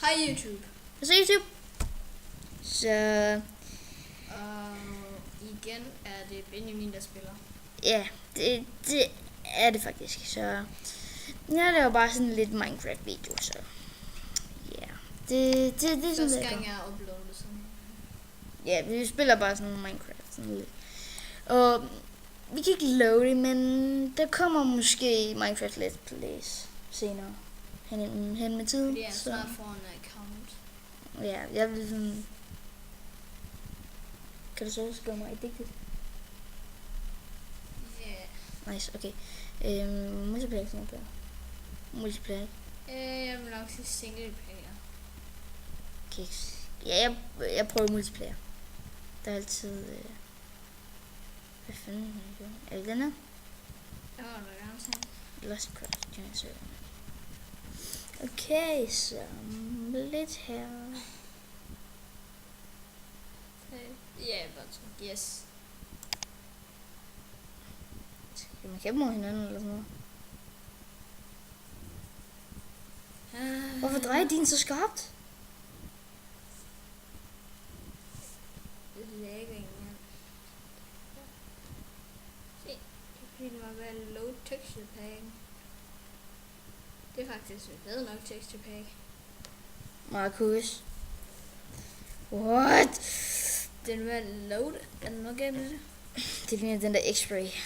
Hej YouTube. Så YouTube. Så Igen er det Benjamin, der spiller. ja, det er det faktisk. Så ja, det var bare sådan lidt Minecraft video, så ja. Det er sådan Første lidt. gang jeg har uploadet sådan. Ja, vi spiller bare sådan Minecraft sådan lidt. Og vi kan ikke love det, men der kommer måske Minecraft Let's Plays senere. Hen med tiden. Fordi jeg snart får en account. Ja, jeg vil sådan. Kan du så også gøre mig addicted? Ja. Nice, okay. Multiplayer, sådan noget. Multiplayer. Jeg vil nok sige single player. Okay. Ja, jeg prøver multiplayer. Der er altid. Hvad fanden er det den her? Jeg var der gerne til. Lost Craft, Giant Server. Okay, så lidt her. Ja, but yes. Skal man kæmpe mod hinanden eller sådan noget? Hvorfor drejer din så skarpt? Det lægger igen. Se, det er fordi det var ved at load texture pack. Det er faktisk bedre nok texture pack. Markus. What? Den er ved at load. Er der noget galt med det? Det ligner den der X-ray.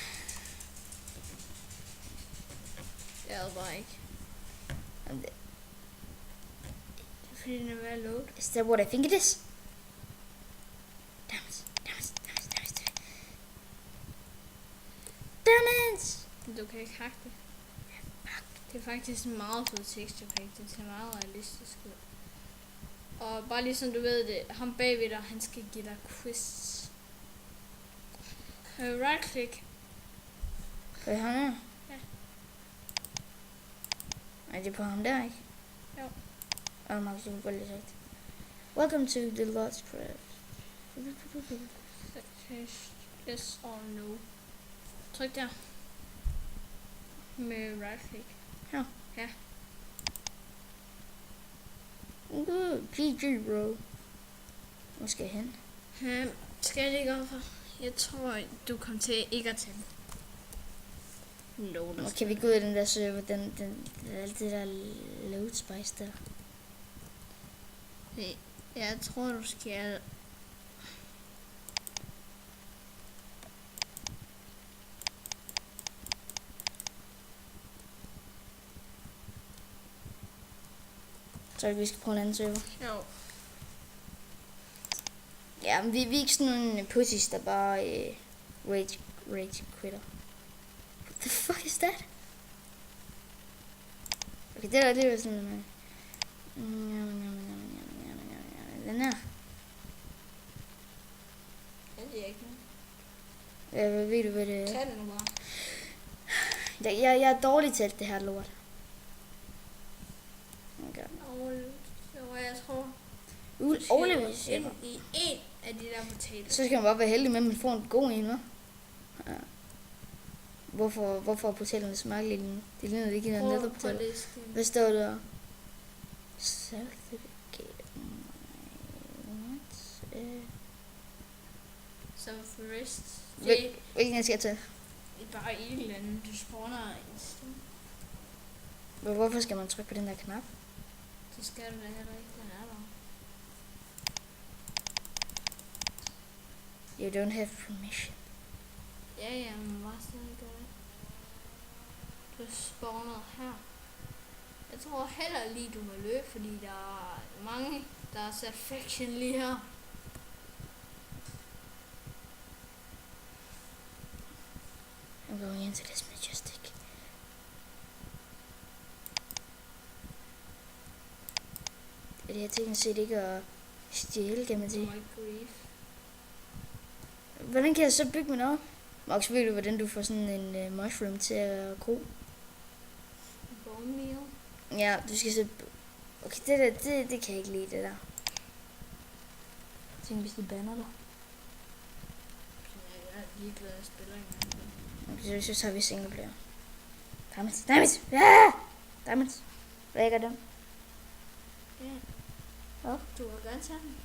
Jeg ved bare ikke. Det er fordi den er ved at load. Is that what I think it is? Damn it! Du kan ikke hacke det. Det er faktisk en meget fed texture pack. Den ser meget realistisk ud. Og bare ligesom du ved det, ham bagved dig, han skal give dig quests. Right click. Hvad er han her? Ja. Er det på ham der, ikke? Jo. Og Markus, du kan lige sagt. Welcome to the Lost Craft. Yes or no. Tryk der. Med right click. Her? Ja. GG, bro. Hvor skal jeg hen? Skal jeg lige gå for? Jeg tror, du kom til ikke at tage den. Nå, kan vi gå ud af den der server, alt det der load spice der? Jeg tror, du skal. Så vi skal prøve en anden server. Jo. Ja, men vi er ikke sådan nogle pussies, der bare rage quitter. What the fuck is that? Okay, det der, det er sådan den her. Jeg ved ikke noget. Ja, ved du hvad det er? Tag den nu bare. Jeg er dårlig til alt det her lort. Okay. Og jeg tror, Overleves. ind i en af de der potatoer. Så skal man bare være heldig med, at man får en god en, hva'? Ja. Hvorfor er potatoerne så mærkelige lige nu? Det ligner ikke en nether potato. Hvad står der? Certificate. Så forrest. Hvilken jeg skal tage? Det er bare et eller andet. Du spawner en sted. Hvorfor skal man trykke på den der knap? Det skal du da heller ikke. Den er der. You don't have permission. Ja, men bare stadig gør det. Du spawner her. Jeg tror heller lige, du må løbe, fordi der er mange, der har sat faction lige her. I'm going into this majestic. Det her teknisk set ikke at stjæle, kan man sige. Hvordan kan jeg så bygge min op? Max, ved du, hvordan du får sådan en mushroom til at gro? Bone meal. Ja, du skal så. Okay, det der, det kan jeg ikke lide, det der. Tænk, hvis de banner dig. Jeg er ligeglad, jeg spiller ikke. Okay, så tager vi single player. Diamonds! Ja! Diamonds! Hvad gør dem? Ja. Ja. Du kan godt tage den.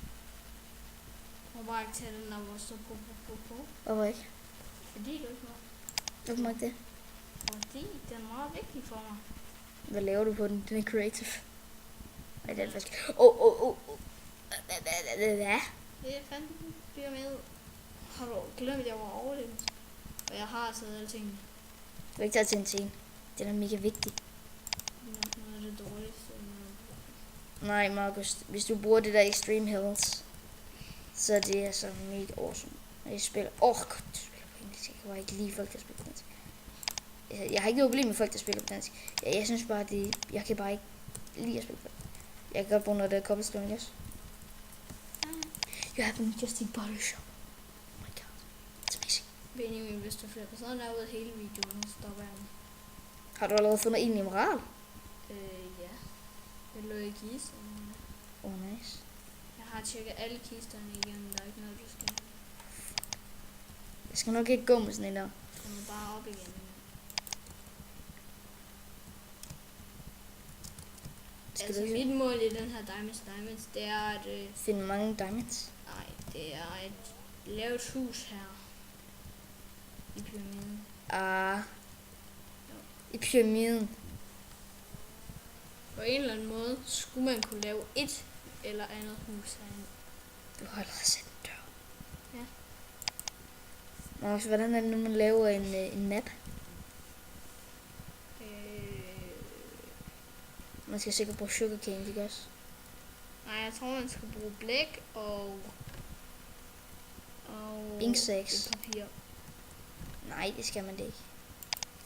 Og bare ikke tage den, når du står på. Hvorfor ikke? Fordi du ikke må. Hvorfor må ikke det? Fordi den er meget vigtig for mig. Hvad laver du på den? Den er creative. Ej, det er faktisk... Hvad? Det er fandme pyramide. Har du glemt, at jeg var overlevet? Og jeg har taget alle tingene. Du har ikke taget til en scene. Den er mega vigtig. Noget af det dårligste. Nej, Markus. Hvis du bruger det der Extreme Health, så er det altså mega awesome. Når jeg spiller... godt, du spiller på engelsk. Jeg kan bare ikke lide folk, der spiller på dansk. Jeg har ikke noget problem med folk, der spiller på dansk. Jeg synes bare, jeg kan bare ikke lide at spille på dansk. Jeg kan godt bruge noget, der er cobblestone, yes. You have just in bottle shop. Oh my god. It's amazing. Benjamin, hvis du flipper sådan der ud af hele videoen, så stopper jeg den. Har du allerede fundet en emerald? Ja. Det lå i kisten. Nice. Jeg har tjekket alle kisterne igen, der er ikke noget, du skal. Jeg skal nok ikke gå med sådan en der. Så må bare op igen. Altså mit mål i den her Diamonds, det er at... finde mange diamonds. Nej, det er at lave et hus her. I pyramiden. I pyramiden. På en eller anden måde skulle man kunne lave et eller andet hus herinde. Du har allerede set en dør. Ja. Markus, hvordan er det nu, man laver en map? Man skal sikkert bruge sugarcane, ikke også? Nej, jeg tror, man skal bruge blæk og Inkseks. papir. Nej, det skal man det ikke.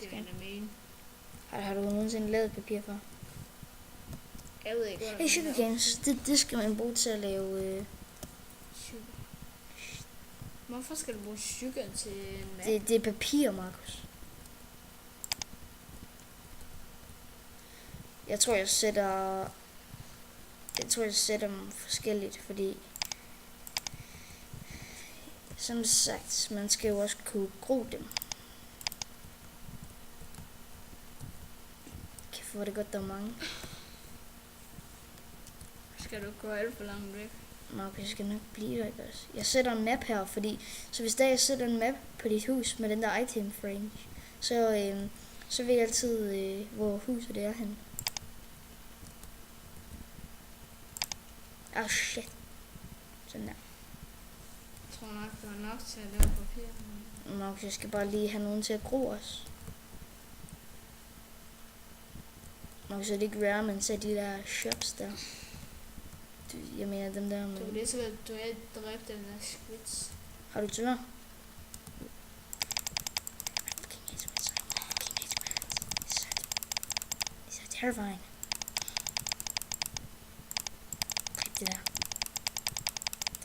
Det vil jeg mene. Har du nogensinde lavet papir for? Jeg ved ikke, hvad Hey, sugarcanes, det skal man bruge til at lave... Sugar. Hvorfor skal du bruge sugar til en map? Det er papir, Markus. Jeg tror, jeg sætter dem forskelligt, fordi som sagt, man skal jo også kunne gro dem. Kæft, hvor er det godt, der er mange. Skal du gå alt for langt væk? Markus, jeg skal nok blive der, ikke også? Jeg sætter en map her, fordi så hvis der jeg sætter en map på dit hus med den der item frame, så ved jeg altid, hvor huset det er henne. Shit. Sådan der. Jeg tror nok, det var nok til at lave papir. Markus, jeg skal bare lige have nogen til at gro os. Markus, er det ikke rare, man ser de der shops der? Jeg mener dem der med... Du kan lige så godt, du er dræbt den der squids. Har du tør? These are terrifying. Dræb det der.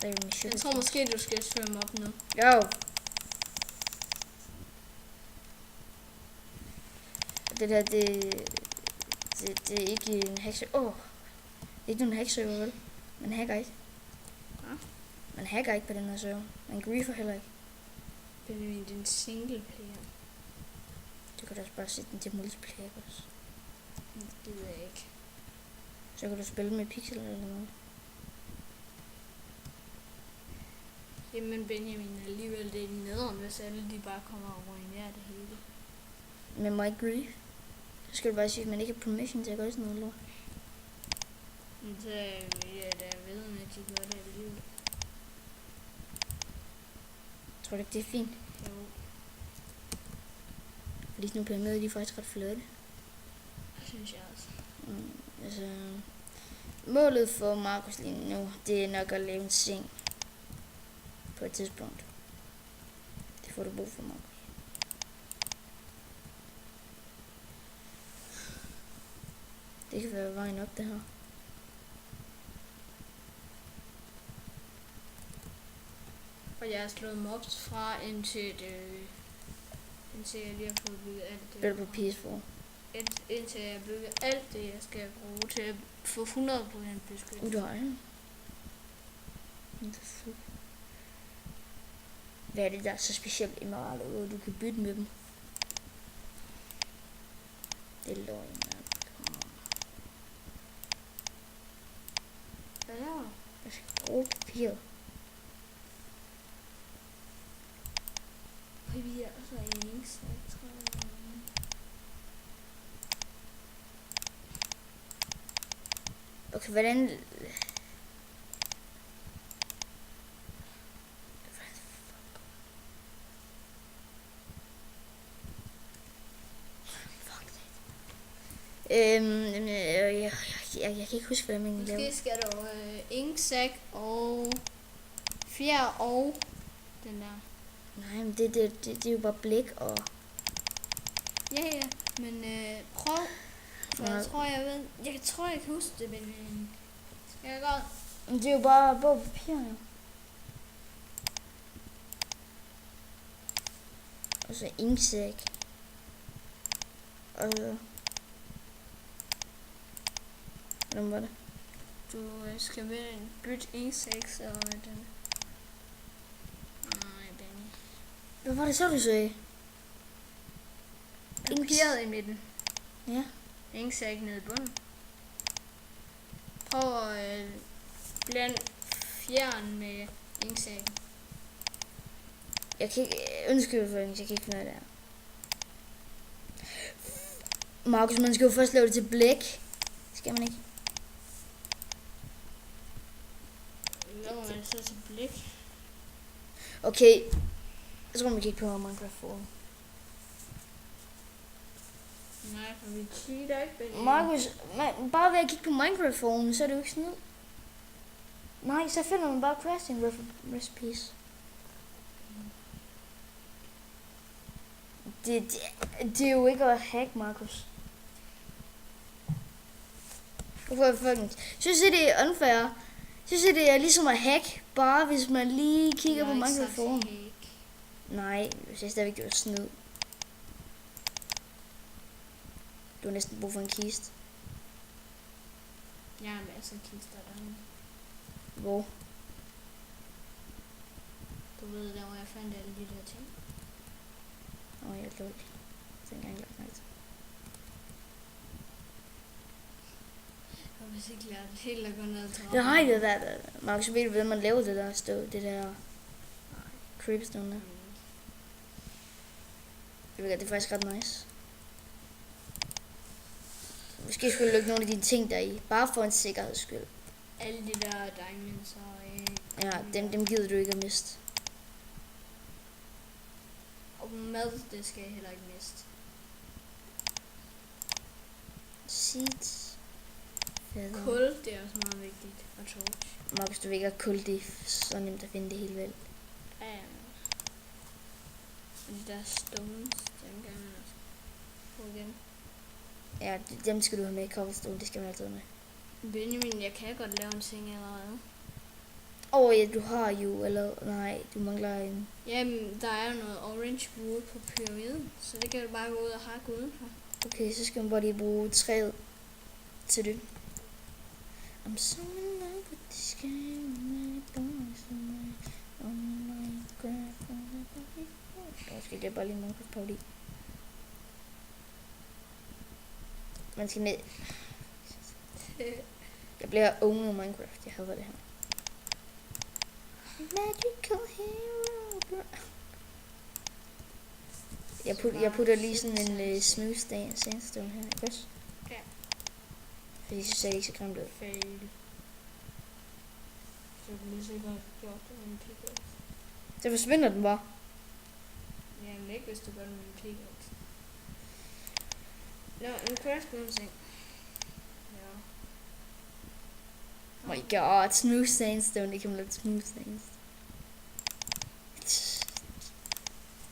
Dræb med sugar. Jeg tror måske, du skal svømme op nu. Jo. Det der, det er ikke en hekse. Det er ikke nogen hekseøver, vel? Man hacker ikke. Ja. Man hacker ikke på den her server. Man griefer heller ikke. Benjamin, det er en single player. Du kan da også bare sætte den til multiplayer også. Det ved jeg ikke. Så kan du spille med pixel eller noget. Jamen Benjamin, alligevel det er nederen, hvis alle de bare kommer og ruinerer det hele. Med mig grief. Så skal du bare sige, at man ikke har permission til at gøre sådan noget lort. Men så vil jeg da ved, at de gør det alligevel. Tror du ikke, det er fint? Jo. Fordi nu bliver med, de er faktisk ret flotte. Det synes jeg også. Altså, målet for Markus lige nu, det er nok at lave en seng. På et tidspunkt. Det får du brug for, Markus. Det kan være vejen op, det her. Og jeg har slået mobs fra indtil jeg lige har fået bygget alt det. Spil på PS4. Indtil jeg har bygget alt det, jeg skal bruge til at få 100% beskyttelse. Du har det. Hvad er det, der er så specielt emeralder, hvor du kan bytte med dem? Det er løgn, man. Hvad laver? Jeg skal bruge papiret. Papir, og så en inksæk, tror jeg. Okay, hvordan... Jeg kan ikke huske, hvordan man laver. Måske skal du inksæk og fjer og den der. Nej, men det er jo bare blik og... Ja, men prøv. For Nej. jeg tror, jeg kan huske det, men skal jeg godt? Men det er jo bare papir, jo. Og så inksæk. Og så... Hvordan var det? Du skal vælge en byt inksæk, så den... Nej, Benny. Hvad var det så, du sagde? Papiret i midten. Ja. Inksæk nede i bunden. Prøv at blande fjeren med inksækken. Jeg kan ikke... Undskyld for det, jeg kan ikke finde ud af det her. Markus, man skal jo først lave det til blæk. Skal man ikke? Laver man så til blik? Okay. Jeg tror, vi kigger på Minecraft Forum. Nej, for vi cheater ikke, Benny. Markus, bare ved at kigge på Minecraft Forum, så er det jo ikke snyd. Nej, så finder man bare crafting recipes. Det er jo ikke at hack, Markus. Hvorfor fucking... Synes I, det er unfair? Synes I, det er ligesom at hack, bare hvis man lige kigger på Minecraft Forum? Nej, jeg synes stadigvæk, det var snyd. Du har næsten brug for en kiste. Jeg har masser af kister derinde. Hvor? Du ved, der hvor jeg fandt alle de der ting. Jeg lå ikke. Så engang lagt mærke til. Jeg har vist ikke lært helt at gå ned til Det har jeg det der. Markus, ved du, hvordan man laver det der støv? Det der creepstone der. Jeg ved godt, det er faktisk ret nice. Måske skulle du lukke nogle af dine ting deri. Bare for en sikkerheds skyld. Alle de der diamonds og Ja, dem gider du ikke at miste. og mad, det skal jeg heller ikke miste. Seeds. Feather. Kul, det er også meget vigtigt. Og torch. Markus, du ved ikke, at kul det er så nemt at finde det hele vel. Ja. Og de der stones, dem kan man også få igen. Ja, dem skal du have med. Cobblestone, det skal man altid have med. Benjamin, jeg kan godt lave en ting allerede. Ja, du har jo, eller nej, du mangler en. Jamen, der er jo noget orange wood på pyramiden, så det kan du bare gå ud og hakke udenfor. Okay, så skal man bare lige bruge træet til det. I'm so in love with this game, my boys on Minecraft. Jeg skal lige bare lige Minecraft på det. Man skal ned. Jeg bliver owner Minecraft, jeg hader det her. Magical hero, bro. Jeg putter lige sådan en smooth sandstone her, ikke også? Ja. Fordi så ser det ikke så grimt ud. Fail. Så du lige sikkert gjort det med en pickaxe. Så forsvinder den bare. Jamen ikke, hvis du gør det med en pickaxe. Nå, en craft nogle ting. Ja. Oh my god, smooth sandstone, det kan man lave smooth sandstone.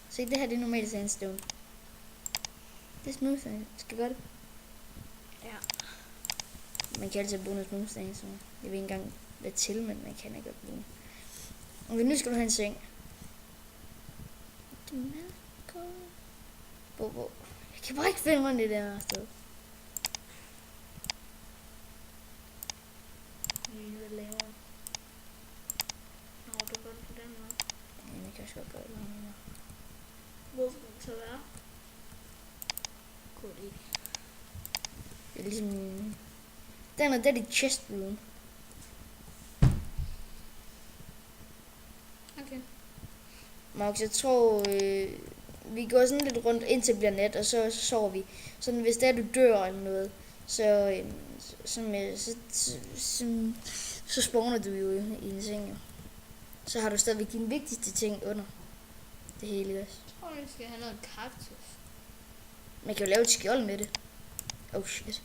Se, det her det er normalt sandstone. Det er smooth sandstone. Skal jeg gøre det? Ja. Man kan altid bruge noget smooth sandstone. Jeg ved ikke engang hvad til, men man kan ikke godt bruge. Okay, nu skal du have en seng. Hvor? Jeg kan bare ikke finde rundt i det her sted. Hvad laver du? Nå, du gør det på den måde. Ja, jeg kan også godt gøre det. Hvor skal den så være? God idé. Det er ligesom... Det er dit chest room. Max, jeg tror, vi går sådan lidt rundt indtil det bliver nat, og så sover vi. Sådan hvis det er, du dør eller noget, så spawner du jo i en seng. Jo. Så har du stadigvæk dine vigtigste ting under det hele også. Jeg tror, vi skal have noget kaktus. Man kan jo lave et skjold med det. Oh shit.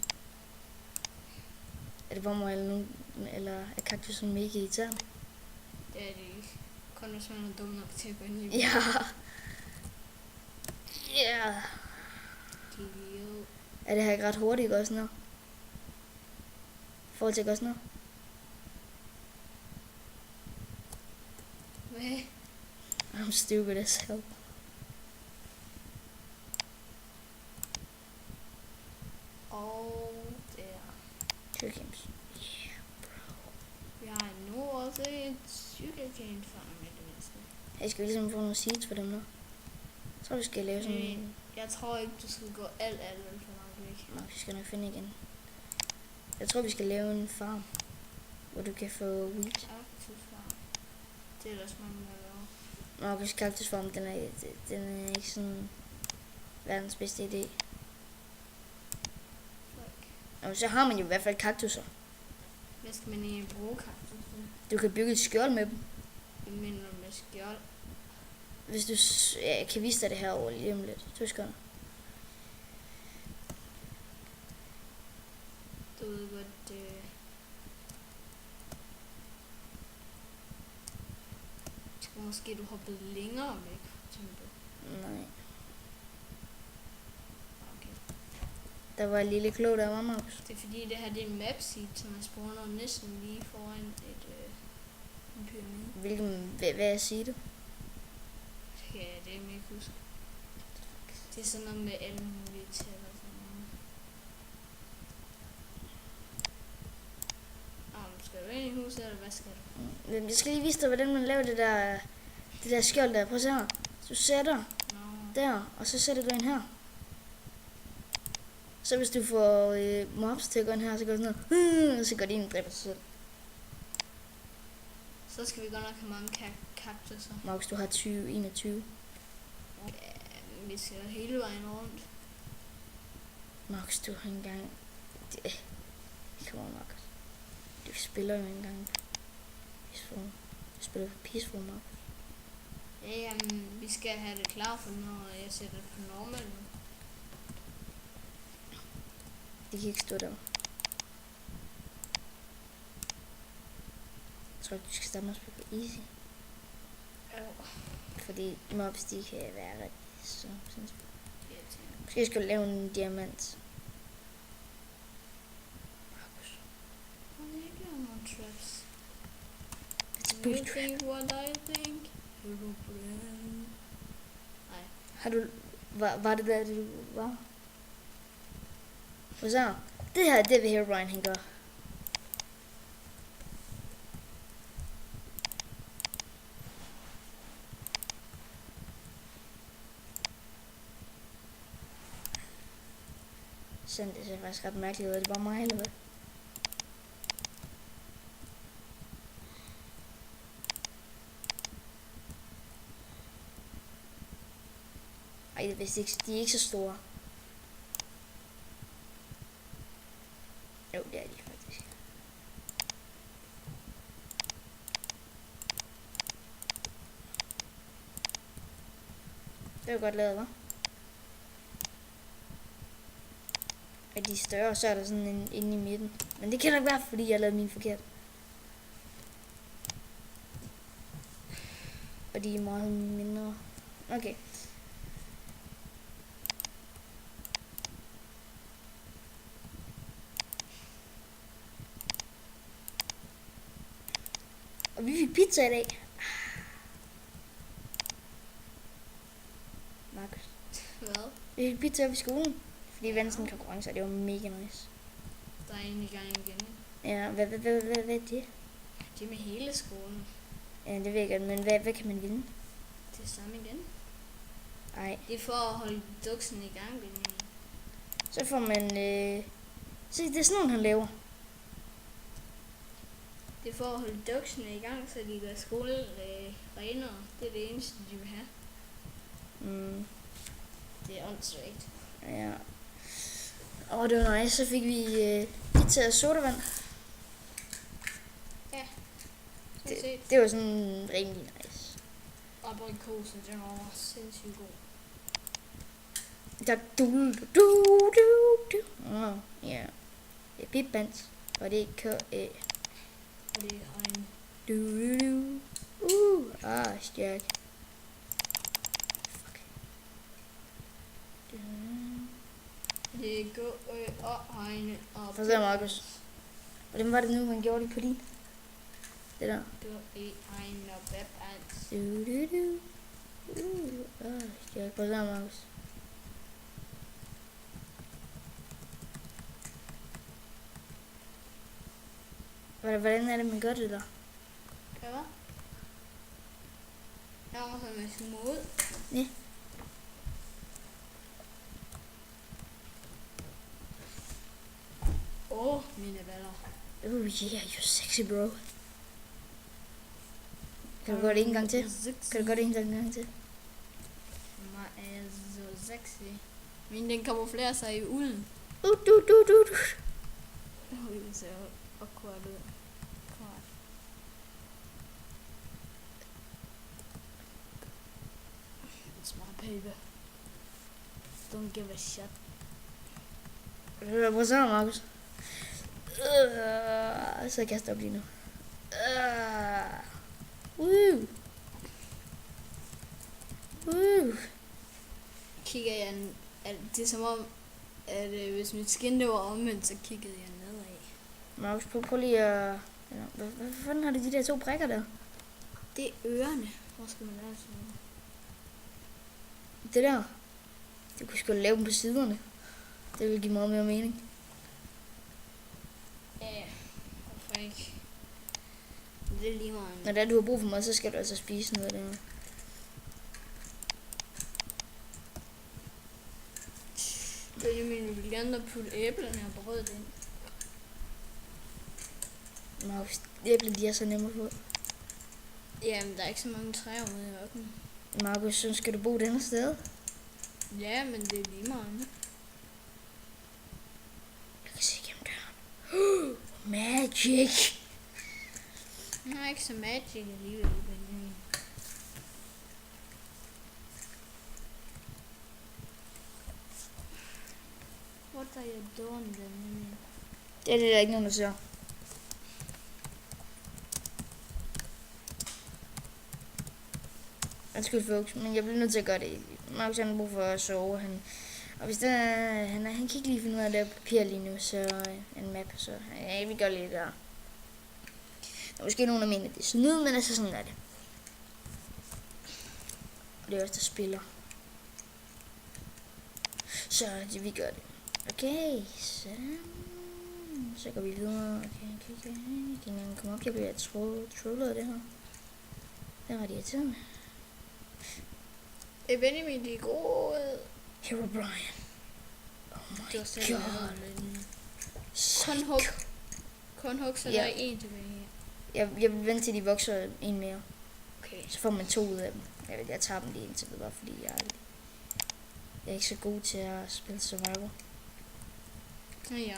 Er det bare mig eller er kaktusen mega irriterende? Det er det ikke. Kun hvis man er dum nok til at gå ind i. Ja. Ja. Idiot. Er det her ikke ret hurtigt også nu? Forhold til også nu? Hvad? I'm stupid as hell. Og der. Games. Vi har nu også et sugarcane farm i det mindste. Jeg skal ligesom få nogle seeds for dem nu. Jeg tror vi skal lave sådan en... Jeg tror ikke, du skal gå alt for langt væk. Nå, vi skal nok finde igen. Jeg tror vi skal lave en farm, hvor du kan få wheat. Kaktusfarm. Det er der også mange, der laver. Nå, hvis kaktusfarm, den er ikke sådan verdens bedste idé. Fuck. Og så har man jo i hvert fald kaktusser. Hvad skal man egentlig bruge kaktusen? Du kan bygge et skjold med dem. Hvad mener du med skjold? Hvis du... Ja, jeg kan vise dig det her over lige om lidt. 2 sekunder. Du ved godt, jeg tror måske, du hoppede længere væk, for eksempel. Nej. Okay. Der var et lille klo, der var Max. Det er fordi, det her det er en map seed, som er spawnet næsten lige foran en pyramide. Hvad siger du? Ja, det er jeg ikke huske. Det er sådan noget med alle mulige tal og sådan noget. Skal du ind i huset, eller hvad skal du? Jeg skal lige vise dig, hvordan man laver det der skjold der. Prøv at se her. Du sætter der, og så sætter du ind her. Så hvis du får mobs til at gå ind her, så går sådan noget, og så går de ind og dræber sig selv. Så skal vi godt nok have mange kaktusser. Max, du har 21. Ja, vi skal hele vejen rundt. Max, du har engang... Kom on, Max. Du spiller jo engang Peaceful. Du spiller på Peaceful, Max. Ja, jamen, vi skal have det klar for, når jeg sætter det på normal. Det kan ikke stå der. Jeg tror, du skal starte med at spille på easy. Fordi mobs, de kan være rigtig så sindssygt. Måske skal du lave en diamant. Markus. Traps. It's a You boost trap. think what I think? Herobrine. Nej. Har du... Var det der, du var? Hvad så? Det her, det vil Herobrine, han gør. Sådan, det ser faktisk ret mærkeligt ud. Er det bare mig, eller hvad? Ej, det er ikke, de er ikke så store. Jo, det er de faktisk. Det var godt lavet, hva'? Og de er større, så er der sådan en inde i midten. Men det kan nok være, fordi jeg lavede min forkert. Og de er meget mindre. Okay. Og vi fik pizza i dag. Markus. Hvad? Vi fik pizza op i skolen. Fordi vi vandt sådan en konkurrence, og det var mega nice. Der er en i gang igen. Ja, hvad er det? Det er med hele skolen. Ja, det ved jeg godt, men hvad kan man vinde? Det er samme igen. Ej, Det er for at holde duksen i gang. så får man... Se, det er sådan nogen, han laver. Det er for at holde duksene i gang, så de gør skolen renere. Det er det eneste, de vil have. Det er åndssvagt. Ja. Det var nice. Så fik vi pizza og sodavand. Ja. Det var sådan rimelig nice. Og aprikosen, den var sindssygt god. Der ja. Det er pipbands. Og det er K-æ. Og det er en... Stærk. Det er G-Ø-Ø-Egne og... Hvad så, Markus? Hvordan var det nu, man gjorde det på din? Det der. G-Ø-Egne og Bab-Ans. Stærk. Hvad så, Markus? Hvordan er det, man gør det der? Hvad? Jeg må så med små ud. Ja. Mine baller. Yeah, you're sexy, bro. Kan du gøre det en gang til? Kan du gøre det en gang til? Jeg er så sexy. Men den kamuflerer sig i ulden. Det ser akkurat ud. Smart baby. Don't give a shit. Hvad så, Markus? Så kan jeg stoppe lige nu. Kigger jeg... Det er som om, at hvis mit skin det var omvendt, så kiggede jeg nedad. Markus, prøv lige at... Hvad fanden har du de der 2 prikker der? Det er ørerne. Hvor skal man lave sådan noget? Det der. Du kunne sgu lave dem på siderne. Det ville give meget mere mening. Ja, hvorfor ikke? Det er lige meget. Når det er, du har brug for mad, så skal du altså spise noget af det. Benjamin vil gerne putte æblerne og brødet ind. Markus, æbler de er så nemme at få. Jamen, der er ikke så mange træer ude i ørkenen. Markus, så skal du bo et andet sted? Ja, men det er lige meget. Jeg kan se gennem døren. Magic! Jeg har ikke så magic alligevel, Benjamin. What are you doing, Benjamin? Det er det, der ikke nogen, der ser. Undskyld, folks, men jeg bliver nødt til at gøre det. Markus har brug for at sove. Og hvis han kan ikke lige finde ud af at lave papir lige nu, så en map, så ja, vi gør lige der. Der er måske nogen, der mener, det er snyd, men altså sådan er det. Og det er også der spiller. Så vi gør det. Okay, så går vi videre. Okay. Kan jeg komme op? Jeg bliver trollet af det her. Det var det irriterende. Benjamin, det er gode. Hero Brian. Oh my god. Kun hug, så der er en tilbage. Jeg vil vente til de vokser en mere. Okay. Så får man 2 ud af dem. Jeg tager dem lige indtil videre, fordi jeg er ikke så god til at spille survival. Ja.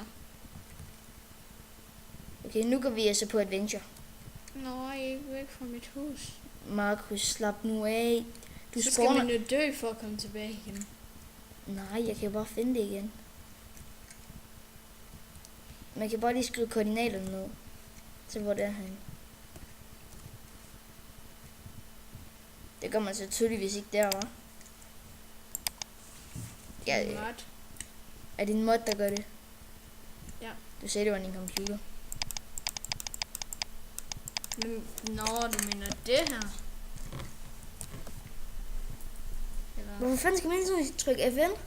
Okay, nu går vi altså på adventure. Nå, jeg er ikke væk fra mit hus. Markus, slap nu af. Så skal man jo dø for at komme tilbage igen. Nej, jeg kan bare finde det igen. Man kan bare lige skrive koordinaterne ned. Til hvor det er henne. Det gør man så tydeligvis ikke der, hva'? Ja, er det en mod, der gør det? Ja. Du sagde, det var din computer. Nå, du mener det her? Eller? Hvorfor fanden skal man så trykke FN?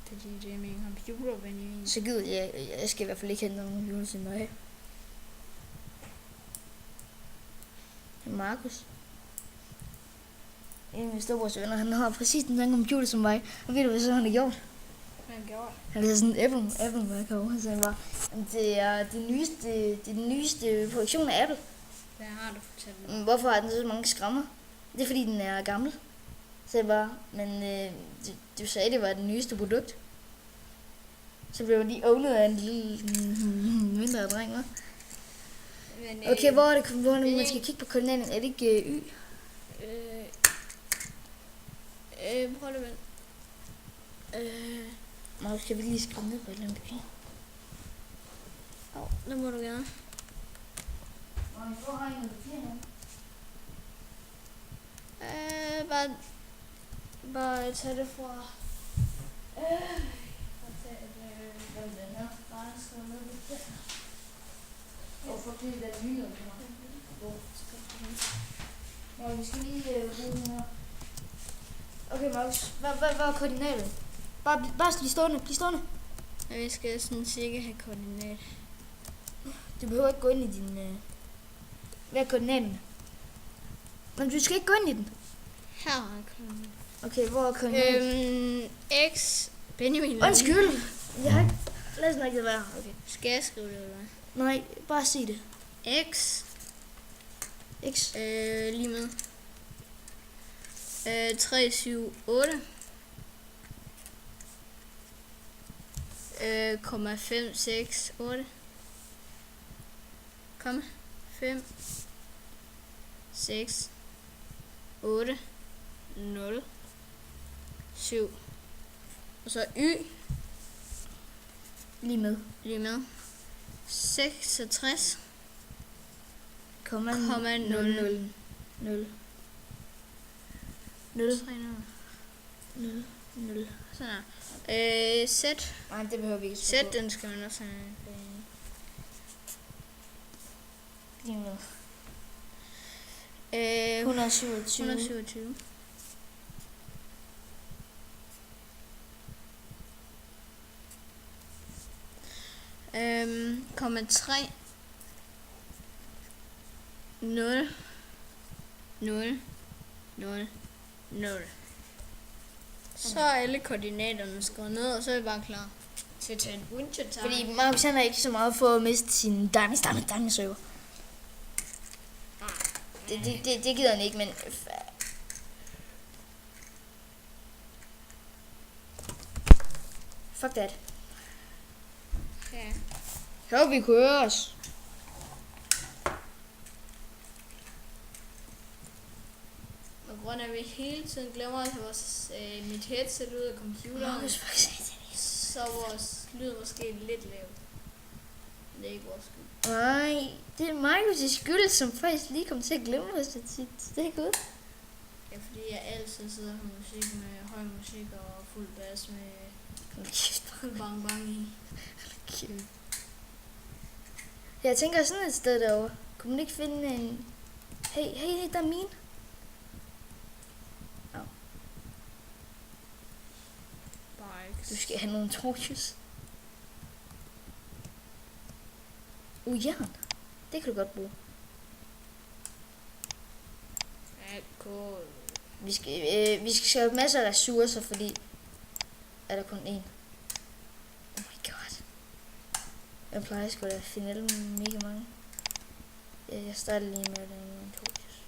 Fordi det er min computer, Benjamin. Så gider jeg skal i hvert fald ikke hente nogen computer til mig. Markus. En af mine storebrors venner, han har præcis den samme computer som mig. Og ved du, hvad så han har gjort? Hvad? jeg gjort. Han er sådan en Apple-mærke, så han var, det er den nyeste produktion af Apple. Hvad har du fortalt mig? Hvorfor har den så mange skrammer? Det er fordi, den er gammel. Så jeg bare, men du sagde, det var det nyeste produkt. Så blev de åbnet af en lille mindre dreng, hva'? Men, Okay, hvor er det, man skal kigge på koordinaten? Er det ikke Y? Prøv lige Nå, skal vi lige skrive ned på et eller andet papir? det må du gerne. Hvor har I noget papir nu? Bare tage det fra... Bare skrive ned på det. Hvorfor bliver det nye noget? Nå, vi skal lige bruge den her. Okay, Markus, hvad er koordinatet? Bare bliv stående. Vi skal sådan cirka have koordinat. Du behøver ikke gå ind i din... Hvad er koordinaten? Men du skal ikke gå ind i den. Her har jeg koordinat. Okay, hvor er koordinaten? X... Benjamin. Undskyld! Jeg har ikke... Lad os nok det være. Okay. Skal jeg skrive det, eller hvad? Nej, bare sig det. X... X. Lige med. 3, 7, 8. 5, 6, 8. 5, 6, 8, 0, 7. Og så Y Lige med. 66, 0. 0, 0. 0. sådan her. Z. Nej, det behøver vi ikke. Z, den skal man også have. Lige med. 127. 127. Komma 3 0 0 0 0. Så er alle koordinaterne skrevet ned, og så er vi bare klar til at tage en winter. Fordi Markus han er ikke så meget for at miste sin diamond server. Det gider han ikke, men... Fuck that. Ja. Så vi kunne høre os. På grund af, at vi hele tiden glemmer at have vores, mit headset ud af computeren, så er vores lyd måske lidt lav. Det er ikke vores skyld. Nej, det er Markus' skyld, som faktisk lige kom til at glemme os at sige det er godt. Ja, fordi jeg altid sidder med musik med høj musik og fuld bass med fuld bang bang i. Jeg tænker sådan et sted derovre. Kunne man ikke finde en... Hey, der er min. Du skal have nogle torches. Jern. Det kan du godt bruge. Ja, cool. Vi skal have masser af ressourcer, fordi... Er der kun én? Oh my god. Jeg plejer sgu da at finde alle mega mange. Jeg starter lige med nogle torches.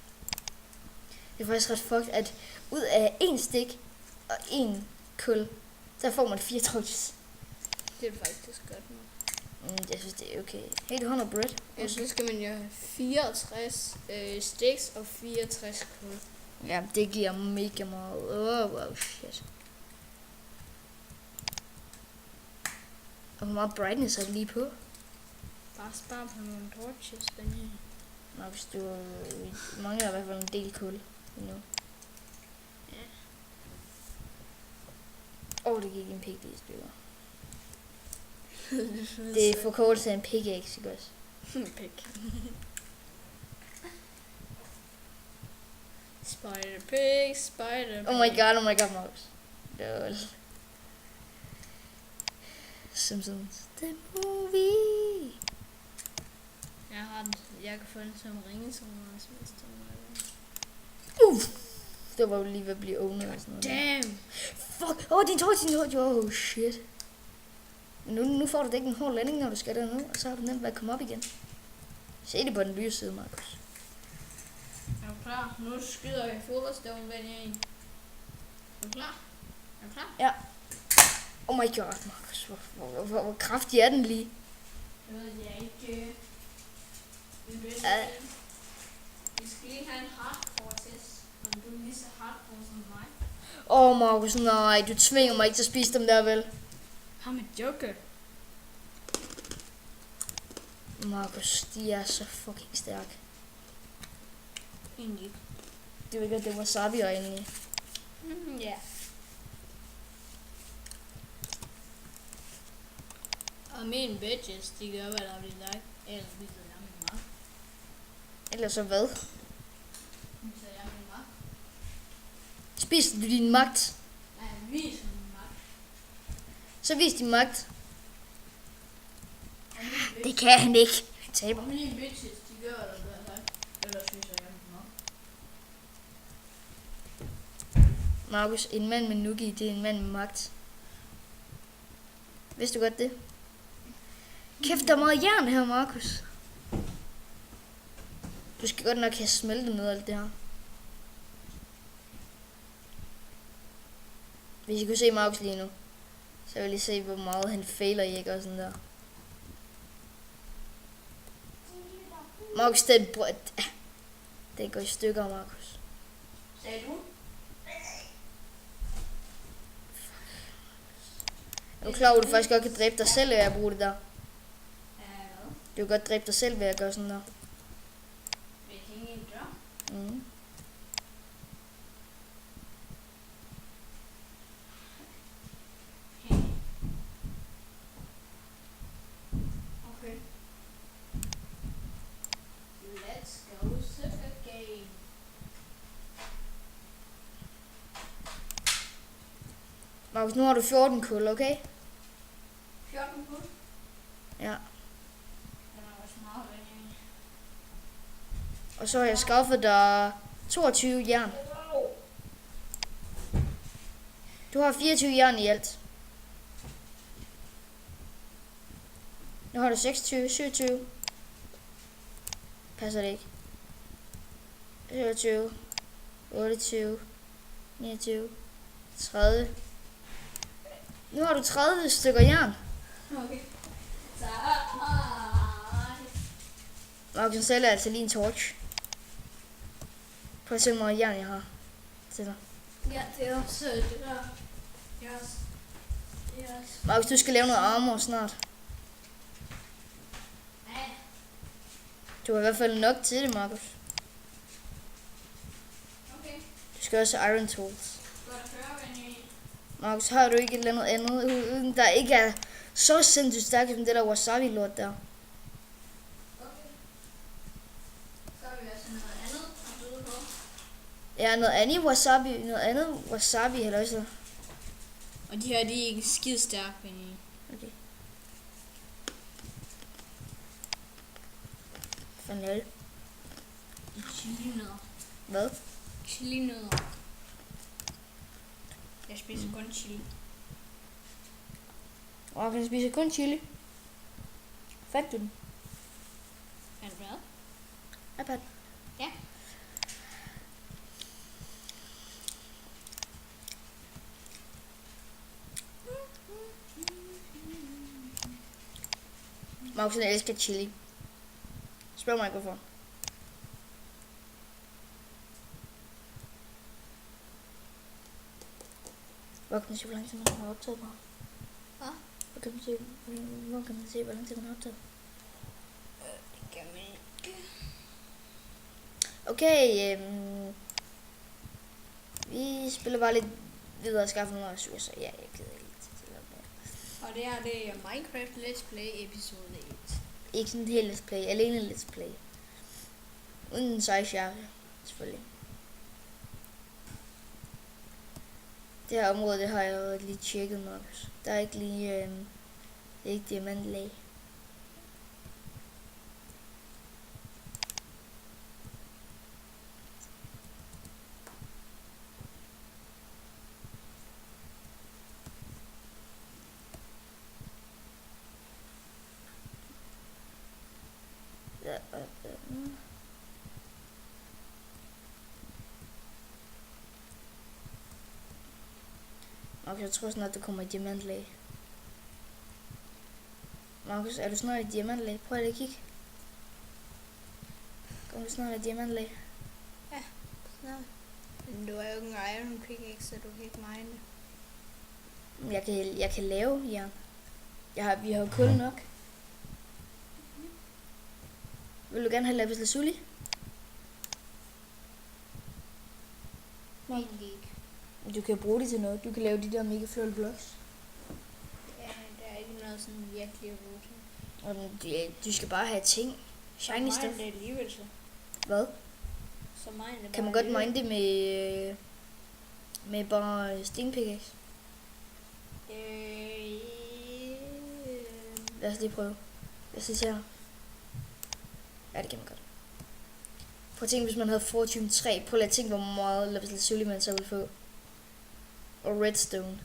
Det er faktisk ret fucked, at ud af 1 stik og 1 kul, der får man 4 torches. Det er faktisk godt nu. Jeg synes, det er okay. Hey, du har noget bread. Ja, så skal man jo have 64 sticks og 64 kul. Ja, det giver mega meget. Wow, shit. Og hvor meget brightness er det lige på? Bare spare på nogle torches, Benjamin. Nå, hvis du mangler i hvert fald en del kul endnu. Ja. Det gik en pigge i stykker. Det er forkortelse af en pickaxe, ikke også? Pig. Spider pig, spider pig. Oh my god, Markus. Lol. Simpsons. The movie. Jeg kan få den som ringetrummer. Det var jo lige ved at blive åbnet og sådan noget. Damn. Fuck. Din torch. Oh shit. Nu får du da ikke en hård landing, når du skal derned, og så har du nemt ved at komme op igen. Se det på den lyse side, Markus. Er du klar? Nu skyder jeg fodboldstøvlen ved en. Er du klar? Er du klar? Ja. Oh my god, Markus. Hvor kraftig er den lige? Det ved jeg ikke. Vi skal lige have en hardcore test. Og du er lige så hardcore som mig. Markus, nej. Du tvinger mig ikke til at spise dem der, vel? Ham med joker. Markus, de er så fucking stærke. Egentlig. Det var ikke, at det var wasabi egentlig. Ja. Og mine bitches, de gør, hvad der vil dig. Ellers viser jeg min magt. Ellers så hvad? Viser jeg min magt. Spiser du din magt? Nej, jeg viser min magt. Så vis din magt. Og mine Det kan han ikke. Han taber. Og mine bitches, de gør, hvad der vil dig. Ellers viser jeg min magt. Markus, en mand med nuki, det er en mand med magt. Vidste du godt det? Kæft, der er meget jern her, Markus. Du skal godt nok have smeltet noget af alt det her. Hvis I kunne se Markus lige nu, så vil I se, hvor meget han fejler i, ikke? Og sådan der. Markus, det går i stykker, Markus. Sagde du? Er du klar over, at du faktisk godt kan dræbe dig selv ved at bruge det der? Ja, hvad? Du kan godt dræbe dig selv ved at gøre sådan der. Vil jeg hænge i en dør? Mm. Okay. Let's go soccer game. Markus, nu har du 14 kul, okay? 14 kul. Ja. Den er også meget venlig. Og så har jeg skaffet dig 22 jern. Du har 24 jern i alt. Nu har du 26, 27. Passer det ikke? 27, 28, 29, 30. Nu har du 30 stykker jern. Okay. Så Markus selv er altså lige en torch. Prøv at se, hvor meget jern jeg har til dig. ja, det er også det der. Yes. Markus, du skal lave noget armor snart. Ja. Du har i hvert fald nok til det, Markus. Okay. Du skal også have iron tools. Godt at høre, venlig. Markus, har du ikke et eller andet uden der ikke er så sindssygt stærkt som det der wasabi-lort der? Okay. Så har vi altså noget andet at byde på. Ja, noget andet wasabi eller så. Og de her, de er ikke skide stærke, venlig. Okay. Fandel. Chilinødder. Hvad? Chilinødder. Jeg spiser kun chili. Og kan spise kun chili. Fandt du den? Er det hvad? iPad. Ja. Markus, han elsker chili. Spørg mig hvorfor. Hvor kan man se, hvor lang tid man har optaget på? Hvad? Hvor kan man se, hvor lang tid man har optaget? Det kan man ikke. Okay, vi spiller bare lidt videre og skaffer nogle ressourcer. Ja, jeg gider ikke til at mere. Og det her, det er Minecraft Let's Play episode 1. Ikke sådan et helt let's play, alene let's play. Uden en sejshjerte, selvfølgelig. Det her område, det har jeg jo lige tjekket, Markus. Der er ikke lige, det er ikke diamantlag. Markus, jeg tror snart, du kommer i diamantlag. Markus, er du snart i diamantlag? Prøv lige at kigge. Kommer du snart i diamantlag? Snart. Men du er jo ikke en iron pickaxe, så du kan ikke mine det. Jeg kan lave jern. Vi har jo kul nok. Vil du gerne have lapis lazuli? Egentlig ikke. Du kan bruge det til noget. Du kan lave de der mega flotte blocks. Ja, der er ikke noget sådan virkelig at bruge til. Og du skal bare have ting. Shiny stuff. det alligevel så. Hvad? Så mine det Kan man bare godt mine det med bare stenpickaxe? Lad os lige prøve. Lad os lige se her. Ja, det kan man godt. Prøv at tænke, hvis man havde Fortune 3. Prøv at tænke, hvor meget lapis lazuli man så ville få. Og redstone.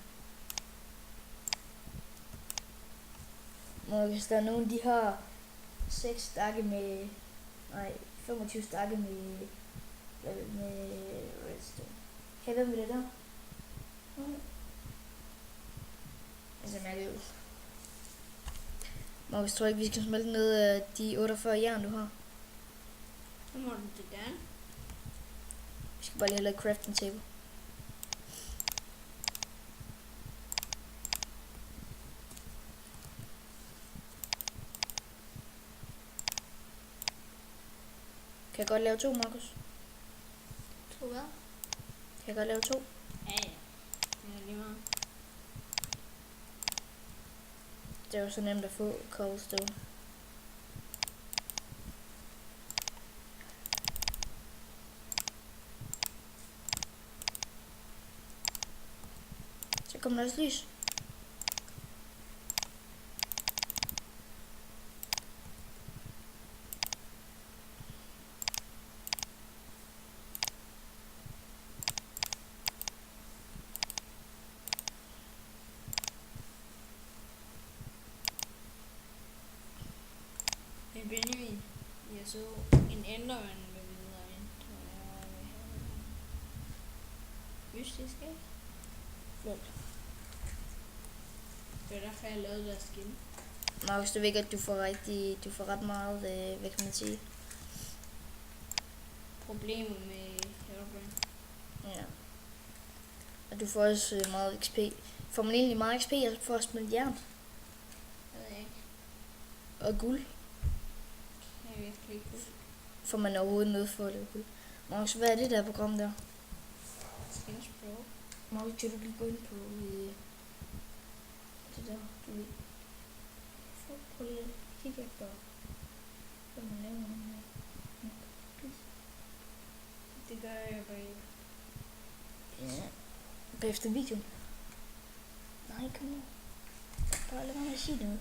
Og hvis der er nogen, de har 6 stakke med... Nej, 25 stakke med redstone. Kan jeg være med det der? Det ser mærkeligt ud. Markus, tror ikke, vi skal smelte ned af de 48 jern, du har? Så må du det der. Vi skal bare lige have lavet crafting table. Kan jeg godt lave 2, Markus? To hvad? Kan jeg godt lave 2? Ja. Det er lige meget. Det er jo så nemt at få cobblestone. Så kommer der også lys. Men Benjamin, jeg så en enderman med videre ind. Mystisk, ikke? Flot. Det var derfor, jeg lavede deres skin. Markus, du ved ikke, at du får ret meget, hvad kan man sige? Problemet med Herobrine. Ja. Og du får også meget XP. Får man egentlig meget XP, og får også smeltet jern? Jeg ved ikke. Og guld? Jeg virkelig ikke huske. Får man overhovedet noget for at lave guld? Markus, hvad er det der program der? Skins Pro. Markus, kan du lige gå ind på det der, du ved. Prøv lige at kigge efter, hvad man laver med. Det gør jeg bare ikke. Ja. Bagefter videoen. Nej, kom nu. Bare lad mig at sige noget.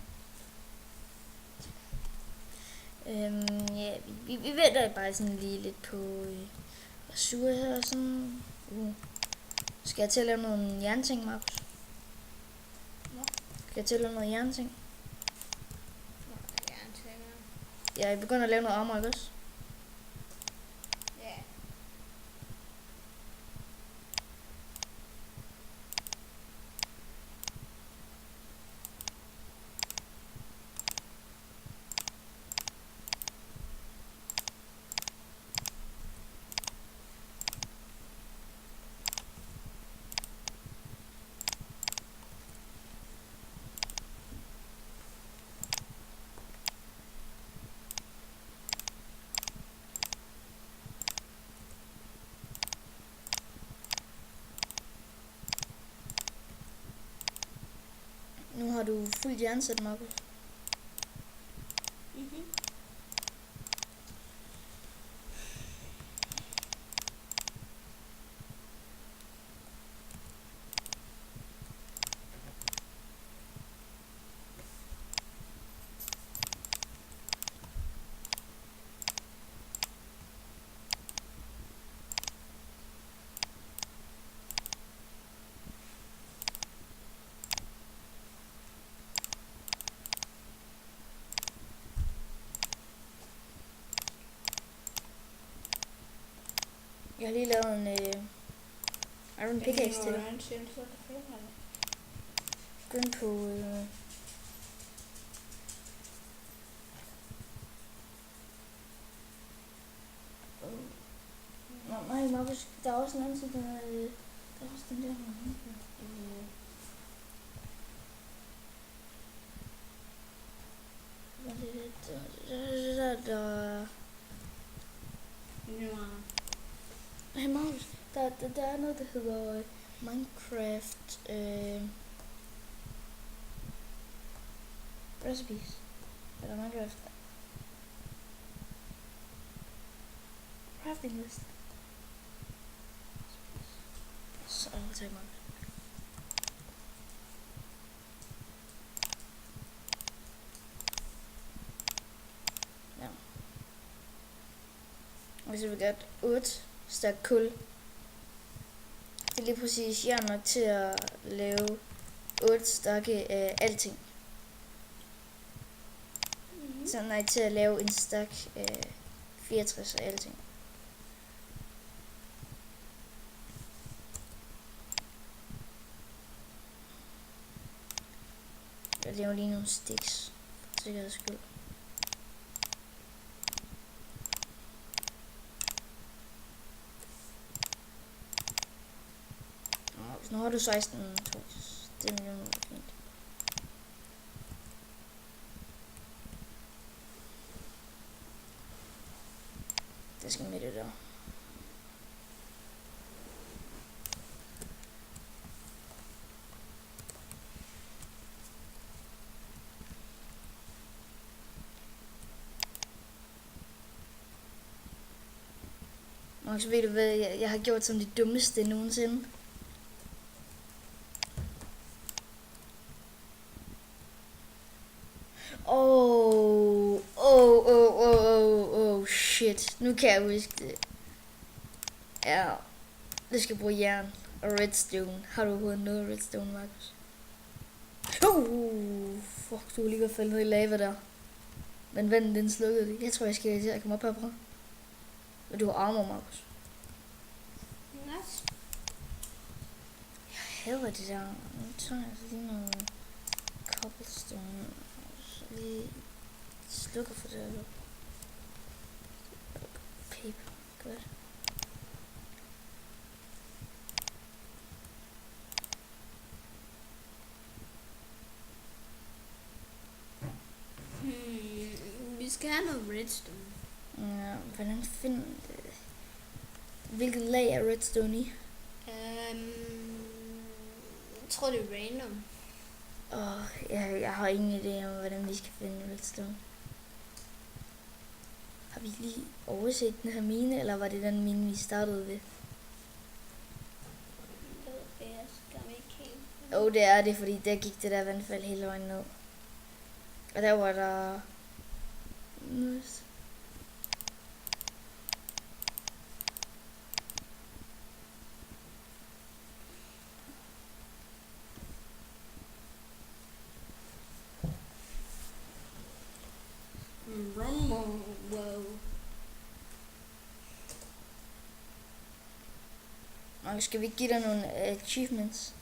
Ja, vi venter bare sådan lige lidt på ressourcer og sådan. Skal jeg til at lave nogle jernting, Markus? Skal jeg til at lave noget jernting? Ja, jeg begynder at lave noget armor, ikke også? Ja. Nu har du fuldt jernsæt, Markus. Mhm. Jeg har lige lavet en iron pickaxe til dig. Hvordan ser det så, der finder det? gå ind på... Nej, Markus, der er også en anden side, der er også den der Minecraft. Hvad er det der... Hey Markus, der er noget, der hedder Minecraft recipes. Eller Minecraft crafting list. Så I'll take one. Ja. Hvis vi gør 8 stak kul. Det er lige præcis jern nok til at lave 8 stakke af alting. Så nej, til at lave en stak af 64 af alting. Jeg laver lige nogle sticks, for sikkerheds skyld. Nu har du 16 tools. Det er jo fint. Det skal med det der. Max, ved du hvad jeg har gjort som det dummeste nogensinde? Shit, nu kan jeg huske det. Ja, det skal bruge jern og redstone. Har du overhovedet noget redstone, Markus? Fuck, du er lige ved at falde ned i lava der. Men vandet den slukkede det. Jeg tror, jeg skal til at komme op herfra. Men du har armor, Markus. Nice. Jeg hader det der. Nu tager jeg altså lige noget cobblestone. Så lige slukker for det der. Paper. Godt. Vi skal have noget redstone. Ja, hvordan finder det? Hvilket lag er redstone i? Jeg tror det er random. Jeg har ingen idé om, hvordan vi skal finde redstone. Har vi lige overset den her mine, eller var det den mine, vi startede ved? Det er det, fordi der gik det der vandfald hele vejen ned. Og der var der... mus. Wow. Og skal vi give dig nogle achievements?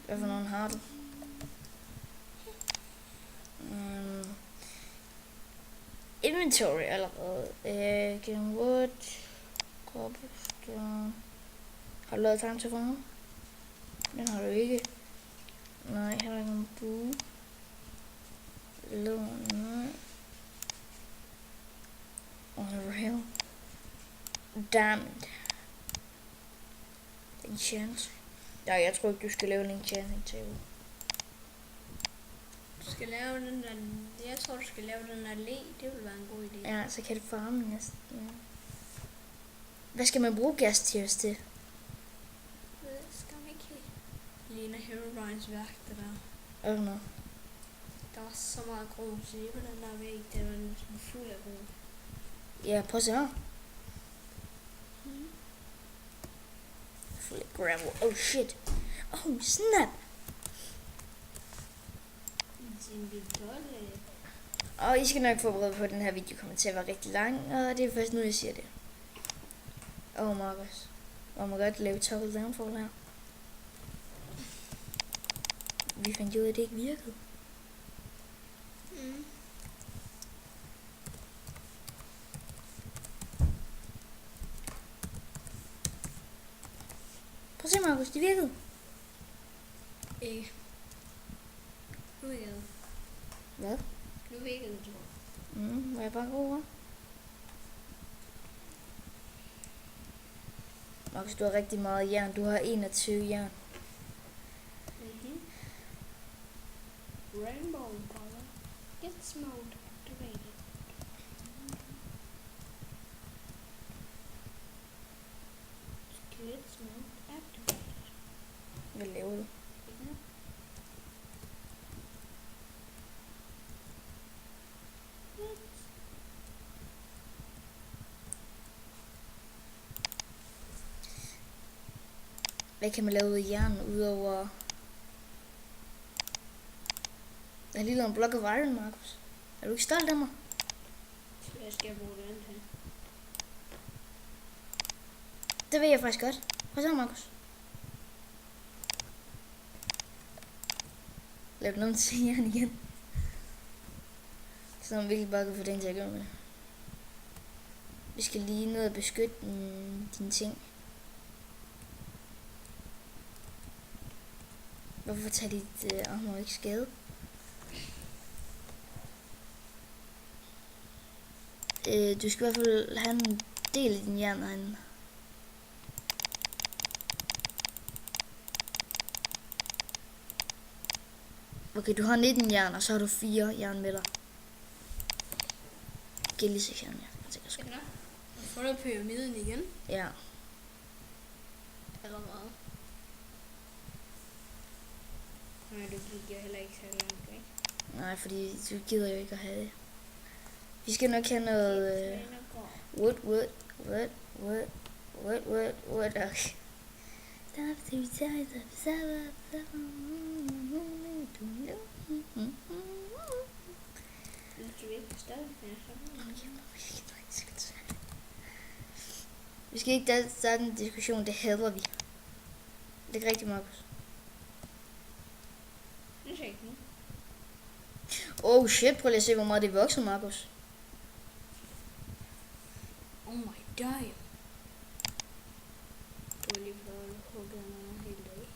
Hvad for nogle har du? Inventory allerede. Game wood. Cobblestone. Har du lavet time til fange? Den har du ikke. Nej, her er ikke en bue. Lån, nej. On a rail. Diamond. Enchant. Ja, jeg tror ikke, du skal lave en enchanting table. Du skal lave den der... Jeg tror, du skal lave den der le. Det vil være en god idé. Ja, så kan det farme næsten. Ja. Hvad skal man bruge gas til os til? Det skal man ikke. Ligner Herobrines værk, det der. Noget. Der var så meget grus i på den der væg. Det var næsten fuld af grus. Ja, prøv at se her. Fuld af gravel. Oh shit. Oh snap. Og I skal nok forberede på, at den her video kommer til at være rigtig lang. Og det er først nu, jeg siger det. Markus. Må man godt lave toggle downfall her? Vi fandt jo ud af, at det ikke virkede. Mm. Prøv at se, Markus, det virkede. Ikke. Nu virkede det. Hvad? Nu virkede det, tror jeg. Var jeg bare god, hva'? Markus, du har rigtig meget jern. Du har 21 jern. Mm-hmm. Rainbow color gets mode activated. Gets mode activated. Hvad laver du? Ikke noget? Hvad kan man lave ud af jern, udover... Jeg har lige lavet en blok af iron, Markus. Er du ikke stolt af mig? Jeg skal bruge den til. Det ved jeg faktisk godt. Prøv at se, Markus. Lav den om til jern igen. Så man virkelig bare kan få den til at gøre med det. Vi skal lige ned og beskytte dine ting. Hvorfor tager dit armor ikke skade? Du skal i hvert fald have en del af din jern herinde. Okay, du har 19 jern, og så har du 4 jern med dig. Giv lige 6 jern, ja. Jeg tænker sgu. Har du fundet pyramiden igen? Ja. Eller hvad? Nej, du gik jo heller ikke så langt væk. Nej, fordi du gider jo ikke at have det. Vi skal nok have noget... wood. Okay. Vi skal ikke starte en diskussion, det hader vi. Det er ikke rigtigt, Markus. Det er ikke nu. Oh shit, prøv lige at se, hvor meget det vokser, Markus. Oh my damn. Du har lige fået hugget noget helt af.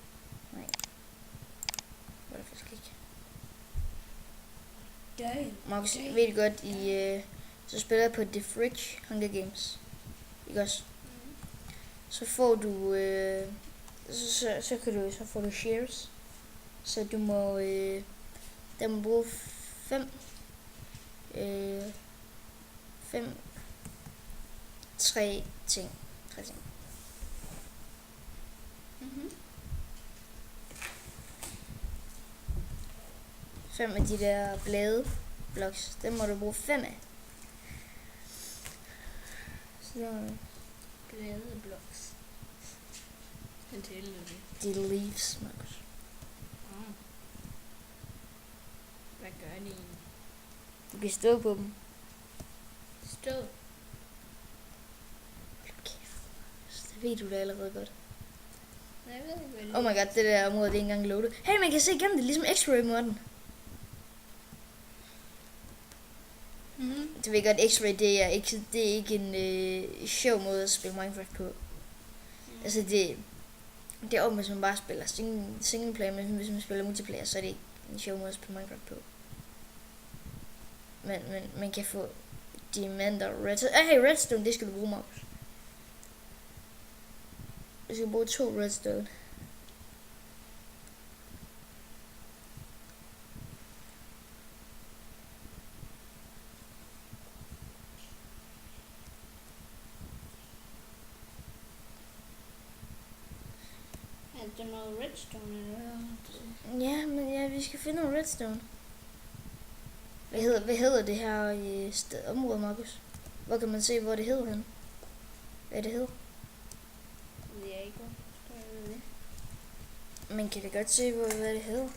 Nej. Det var det faktisk ikke. Damn. Markus, ved du godt, så spiller jeg på The Fridge Hunger Games. Ikke også? Så får du, så får du shares. Så du må, der må bruge 5 3 ting. 3 ting. Mhm. 5 af de der blade blocks, dem må du bruge 5 af. Så Glade blocks. Den tæller det. de leaves, Markus. Hvad gør de egentlig? Du kan stå på dem. Stå. Det ved du da allerede godt. Nej, jeg ved ikke, hvad det Oh my god, det der område, det er ikke engang loadet. Hey, man kan se igennem det, ligesom X-ray-modden. Mhm. Du ved godt, X-ray, det er ikke en sjov måde at spille Minecraft på. Altså, det er om, hvis man bare spiller single player, men hvis man spiller multiplayer, så er det ikke en sjov måde at spille Minecraft på. Men man kan få diamanter, redstone. Hey, redstone, det skal du bruge, Markus. Du skal bruge 2 redstone. Er det noget redstone eller hvad? Ja, men ja, vi skal finde noget redstone. Hvad hedder det her i område, Markus? Hvor kan man se, hvor det hedder henne? Hvad det hedder? Det er ikke godt. Skal jeg vide det? Man kan da godt se, hvad det hedder.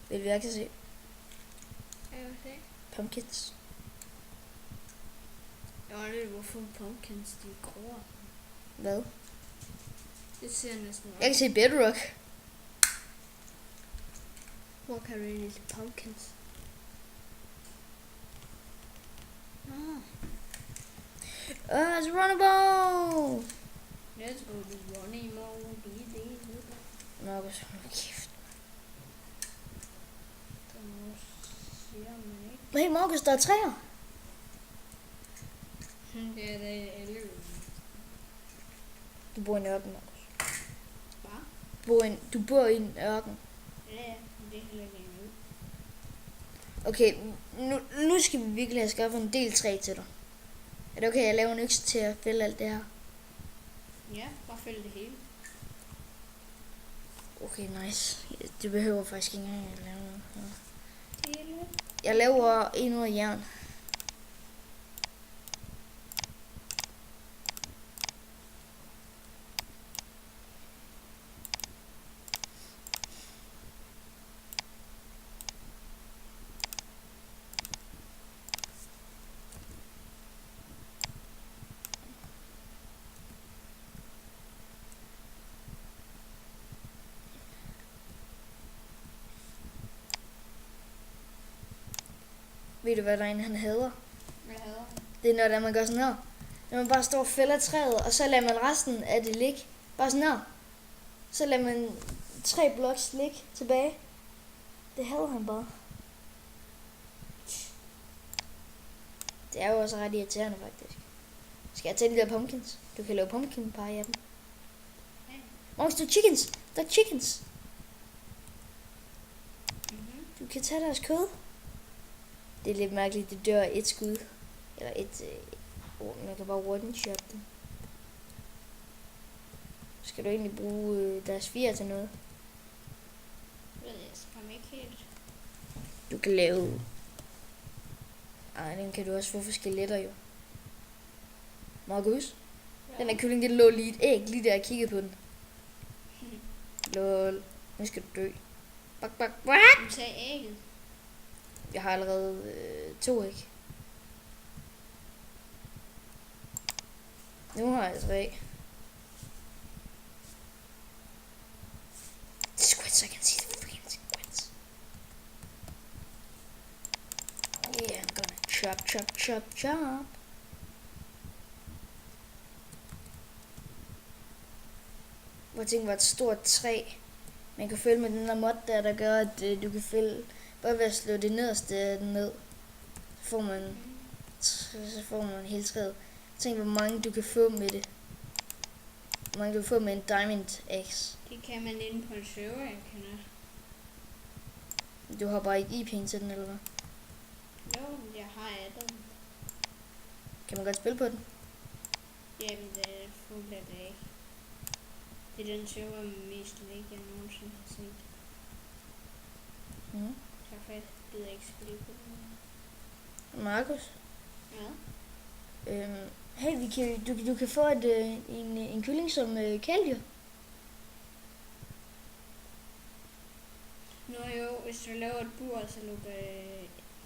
Vil vi ikke se? Jeg vil se. Pumpkins. Jeg var lidt, hvorfor pumpkins de gror. Hvad? Det ser næsten Jeg kan se bedrock. Hvor kan du lide pumpkins? It's runnable! Let's go to running mode. Markus, hold nu kæft. Hey Markus, der er træer. Det er det alle. Du bor i en ørken, Markus. Hvad? Du bor i en ørken. Ja, det er heller ikke endnu. Okay, nu skal vi virkelig have skaffet en del træ til dig. Er det okay, jeg laver en økse til at fælde alt det her? Ja, bare fælde det hele. Okay, nice. Du behøver faktisk ikke engang at lave noget. Hele. Jeg laver en ud af jern. Ved du, hvad der er en, han hader? Hvad hader han? Det er, når man gør sådan her. Når man bare står og fælder træet, og så lader man resten af det ligge. Bare sådan her. Så lader man 3 bloks ligge tilbage. Det hader han bare. Det er jo også ret irriterende, faktisk. Skal jeg tage de der pumpkins? Du kan lave pumpkin pie af dem. Ja. Markus, der er chickens! Der er chickens! Mm-hmm. Du kan tage deres kød. Det er lidt mærkeligt, det dør et skud. Eller man kan bare one-shot dem. Skal du egentlig bruge deres fjer til noget? Ved jeg skam ikke helt. Du kan lave... Ej, den kan du også få for skeletter jo. Markus? Ja. Den her kylling, den lå lige et æg, lige der jeg kiggede på den. Lol. Nu skal du dø. Bak, bak, bak. Du tager ægget. Jeg har allerede 2 æg. Nu har jeg 3. Squids, I can see the freaking squids. Yeah, I'm gonna chop, chop, chop, chop. Hvor tænker var et stort træ. Man kan følge med den der mod der gør, at du kan fælde. Bare ved at slå det nederste ned, så får man hele træet. Tænk, hvor mange du kan få med det. Hvor mange du kan få med en diamond axe. Det kan man inde på en server, jeg kender. Du har bare ikke IP til den, eller hvad? Jo, jeg har den. Kan man godt spille på den? Jamen, det er fuldt af det ikke. Det er den server med mest læg, jeg nogensinde har set. Mm. Så jeg gider ikke spille på den. Markus? Ja? Hey, du kan få en kylling som kæledyr. Nå jo, hvis du laver et bur,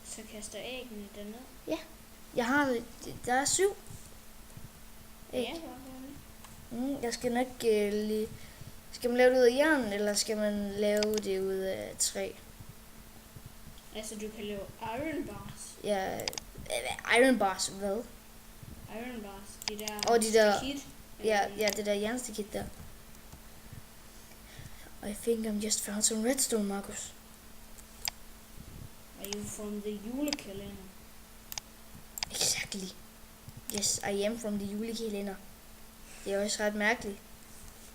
så kaster æggene derned. Ja, jeg har, der er 7. Ja, Jeg skal nok skal man lave det ud af jern, eller skal man lave det ud af træ? altså du kan lave iron bars. Ja, iron bars, hvad? Iron bars, de der... Og de der- stakit. Ja, det der jernstikit der. I think I'm just found some redstone, Markus. Are you from the julekalender? Exactly. Yes, I am from the julekalender. Det er også ret mærkeligt,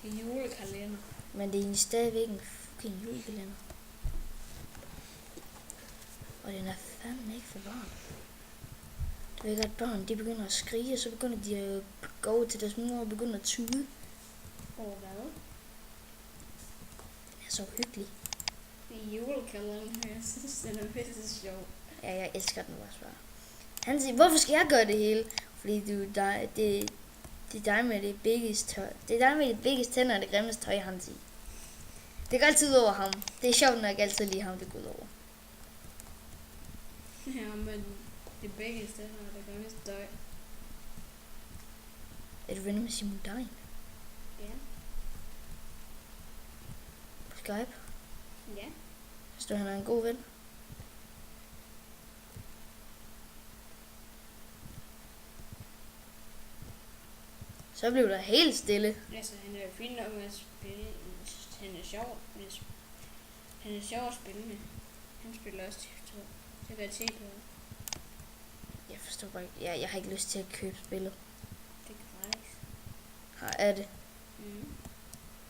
Julekalender. men det er egentlig stadigvæk en fucking julekalender. Og den er fandme ikke for varm. Du ved godt, børn, de begynder at skrige, og så begynder de at gå over til deres mor og begynder at tude. Og hvad? Det er så hyggelig. I julekalenderen, jeg synes, den er virkelig sjov. Ja, jeg elsker den også bare. Han siger, hvorfor skal jeg gøre det hele? Fordi det er dig med det biggest tøj. Det er dig med det biggest tænder og det grimmeste tøj, han siger. Det går altid over ham. Det er sjovt nok altid lige ham, det går ud over. Ja, men det begge steder er det grimmeste tøj. Er du venner med Simon Dein? Ja. På Skype? Ja. Hvis du han er en god ven. Så blev der helt stille. Altså, han er jo fint nok med at spille. Han er sjov. Han er sjov at spille med. Han spiller også TF2. Så gør til på. Jeg forstår bare ikke. Jeg har ikke lyst til at købe spillet. Det er gratis. Er det? Mm.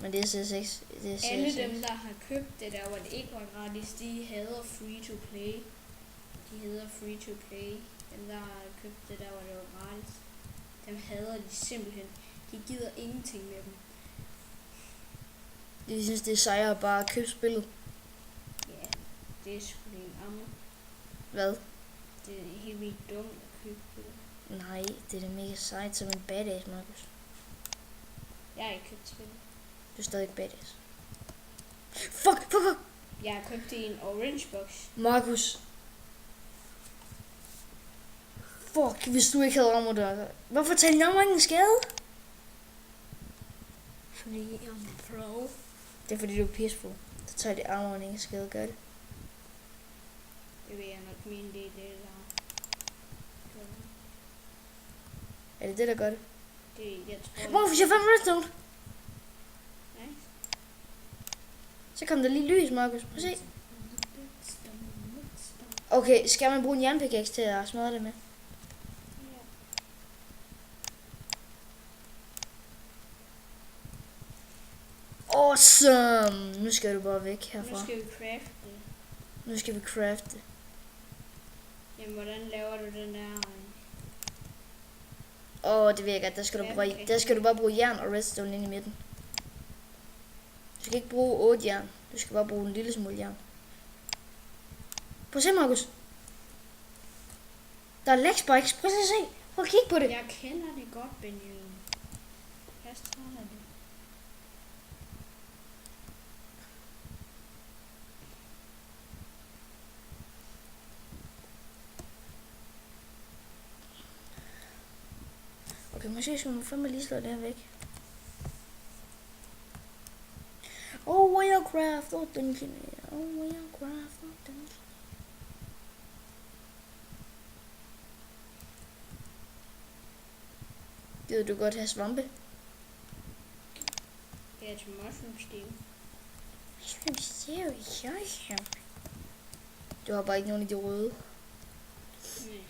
Men det er CS6. Det er CS6. Alle dem, der har købt det der, hvor det ikke var gratis, de hader free to play. De hedder free to play. Dem, der har købt det der, hvor det var gratis. Dem hader de simpelthen. De gider ingenting med dem. De synes, det er sejere at bare købe spillet. Ja, det er sgu en ammer. Hvad? Det er helt vildt dumt at købe spillet. Nej, det er da mega sejt som en badass, Markus. Jeg har ikke købt spillet. Du er stadig badass. Fuck! Jeg har købt det i en orange box. Markus. Fuck, hvis du ikke havde armor der. Hvorfor tager din armor ingen skade? Fordi jeg er pro. Det er fordi du er peaceful. Så tager dit armor ingen skade, gør det. Det vil jeg nok mene, det er det, der gør det. Er det det, der gør det? Det, jeg tror... Hvorfor jeg 5 redstone? Nice. Så kom der lige lys, Markus. Prøv at se. Okay, skal man bruge en jernpickaxe til at smadre det med? Awesome! Nu skal du bare væk herfra. Nu skal vi crafte det. Nu skal vi crafte. Jamen, hvordan laver du den der... Det ved jeg godt. Der skal du bare bruge jern og redstone ind i midten. Du skal ikke bruge 8 jern. Du skal bare bruge en lille smule jern. Prøv at se, Markus. Der er lag spikes. Prøv at se. Prøv at kigge på det. Jeg kender det godt, Benjamin. Jeg tror det. Okay, måske skal man fandme lige slå det her væk. Warcraft, den kan jeg. Warcraft, den. Gider du godt have svampe? Ja, til mushroom stew. Du har bare ikke nogen af de røde. Nej.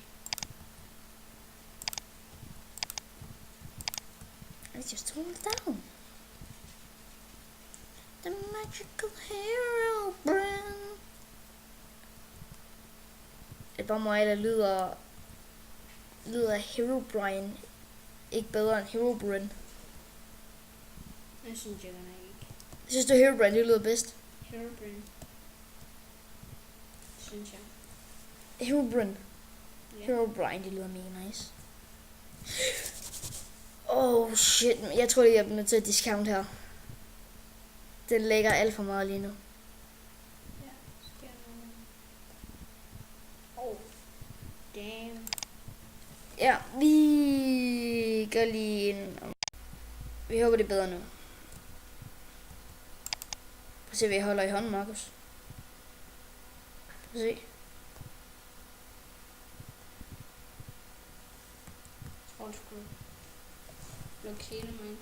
I just hold down. The magical hero brand. Det er bare mig, der lyder Hero Brian ikke bedre end Hero Brian. Jeg synes jeg ikke. Synes du Hero Brian det lyder bedst? Hero Brian. Synes jeg. Hero Brian. Ja. Hero Brian det lyder mega nice. Oh shit, jeg tror lige jeg bliver nødt til at discount her. Den lægger alt for meget lige nu. Ja, skal jeg damn. Ja, vi gør lige en... Vi håber det er bedre nu. Prøv at se, hvad jeg holder i hånden, Markus. Prøv at se. Tror du skulle lukke hele mig?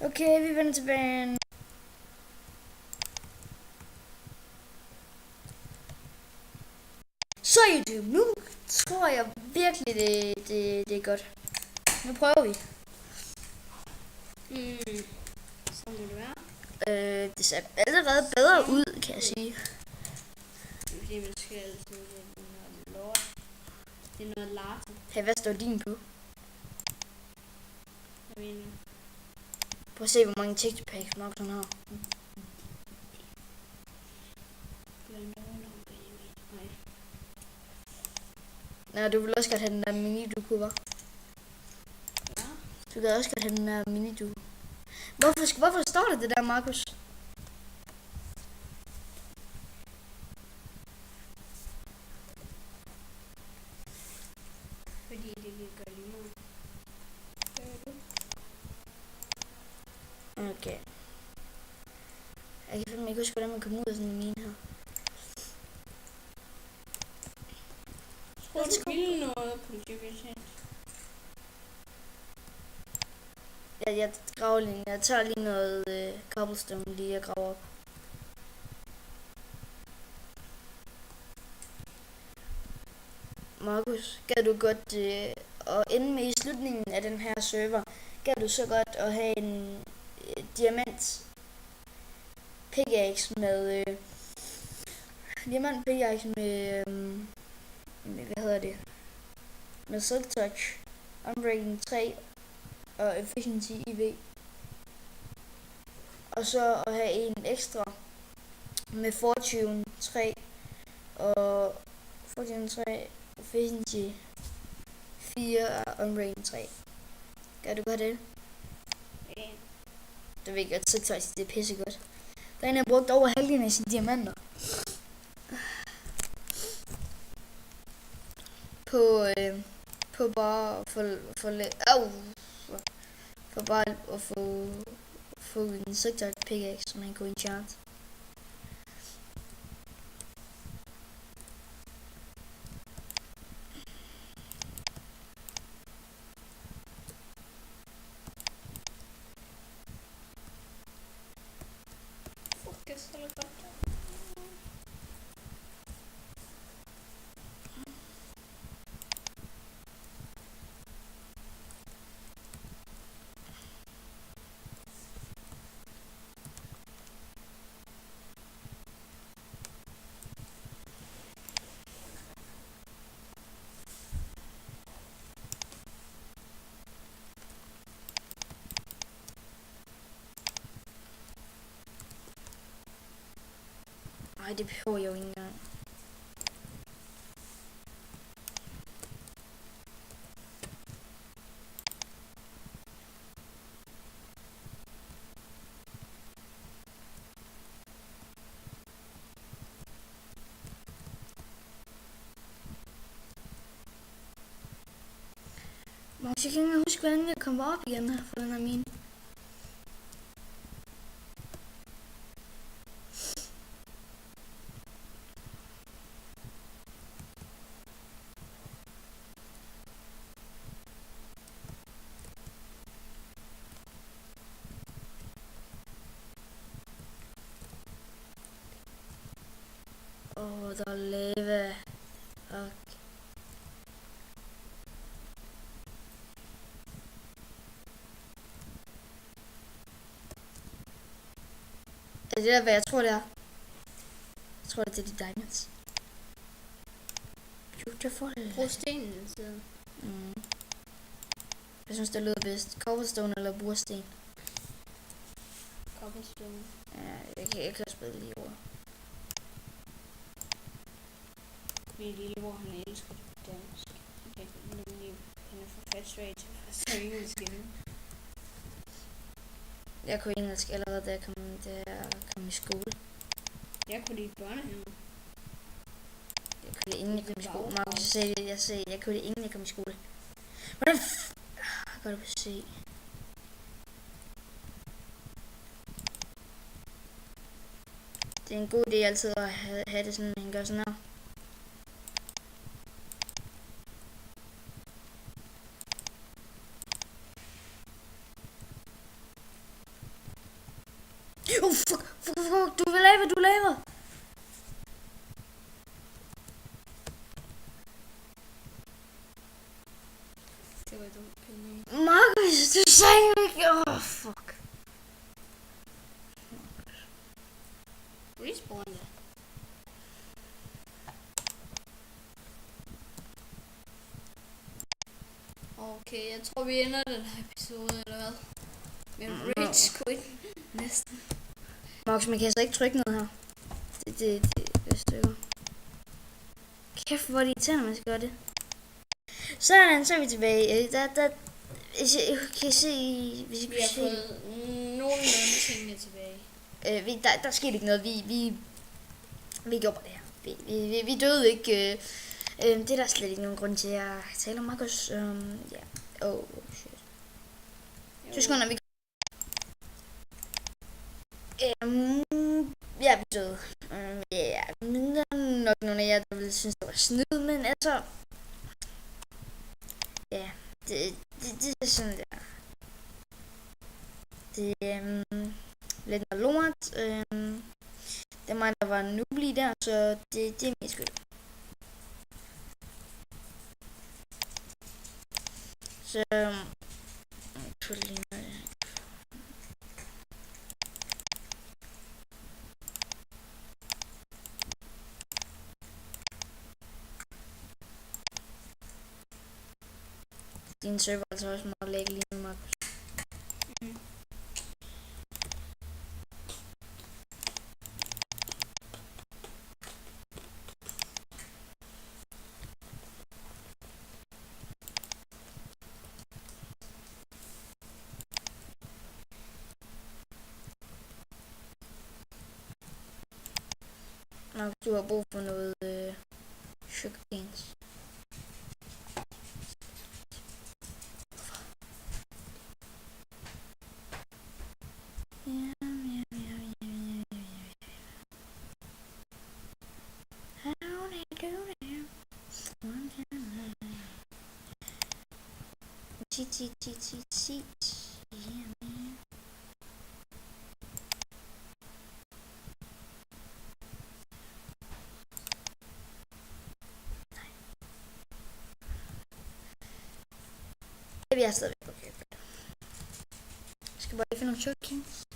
Okay, vi vender tilbage. Så YouTube, nu tror jeg virkelig, det er godt. Nu prøver vi. Så må det være. Det ser allerede bedre ud, kan jeg sige. Det er fordi, man skal altid noget lort. Det er noget latte. Hey, hvad står din på? Jeg mener. Prøv at se, hvor mange texture packs Markus han har. Nej, du vil også godt have den der mini-duku, hva'? Ja. Du kan også godt have den der mini-duku. Hvorfor står det der, Markus? Fordi det kan gøre lige meget. Okay. Vil noget politibetjent. Jeg graver lige. Jeg tager lige noget cobblestone lige at grave op. Markus, gad du godt at ende med i slutningen af den her server, gad du så godt at have en diamant pickaxe med hvad hedder det, med silk touch, unbreaking 3 og efficiency IV, og så at have en ekstra med fortune 3 og fortune 3, efficiency 4 og unbreaking 3. Kan du godt det? Ja. Det ved jeg godt, silk touch, det er pissegodt. Der er en, der har brugt over halvdelen af sine diamanter på bare at få en sector pickaxe, som man kunne enchant. Fuck, det er så godt. Ej, det behøver jeg jo ikke engang. Max, jeg kan ikke engang huske, hvordan jeg kommer op igen her for den her mine. Der er lava. Okay. Er det der, hvad jeg tror, det er? Jeg tror, det er de diamonds. Beautiful. Brug stenen siden. Jeg synes, det lyder bedst. Cobblestone eller bursten? Cobblestone. Ja, jeg kan også bedre lige ord. Min lillebror, han elsker det dansk. Han er for fat svag til at forstå engelsk endnu. Jeg kunne engelsk allerede, da jeg kom i skole. Jeg kunne lide børnehave. Jeg kunne det inden jeg kom i skole. Markus, jeg kunne det inden jeg kom i skole. Hvordan kan du se? Det er en god idé altid at have det sådan, han gør sådan her. Fuck, du laver. Det var dumt, penge. Markus, du sagde ikke. Fuck. Respawn da. Okay, jeg tror vi ender den her episode, eller hvad? Med rage quit. Næsten. Markus, man kan altså ikke trykke noget her. Det stykker. Kæft, hvor er det irriterende, man skal gøre det. Sådan, så er vi tilbage. Hvis I kan se... Hvis I Vi har fået nogenlunde tingene tilbage. Der skete ikke noget. Vi gjorde bare det her. Vi døde ikke. Det er der slet ikke nogen grund til at tale om, Markus. Ja. Shit. Så sekunder, vi... Ja, vi døde. Ja, der er nok nogle af jer, der ville synes, det var snyd, men altså... det er sådan der. Det er lidt noget lort. Det er mig, der var nubelig der, så det er min skyld. Så din server er altså også meget lag lige nu, Markus. Markus, du har brug for noget sugar canes. Cheat. Yeah, man. Vi er stadigvæk på købet. Jeg skal bare lige finde nogle sugar canes.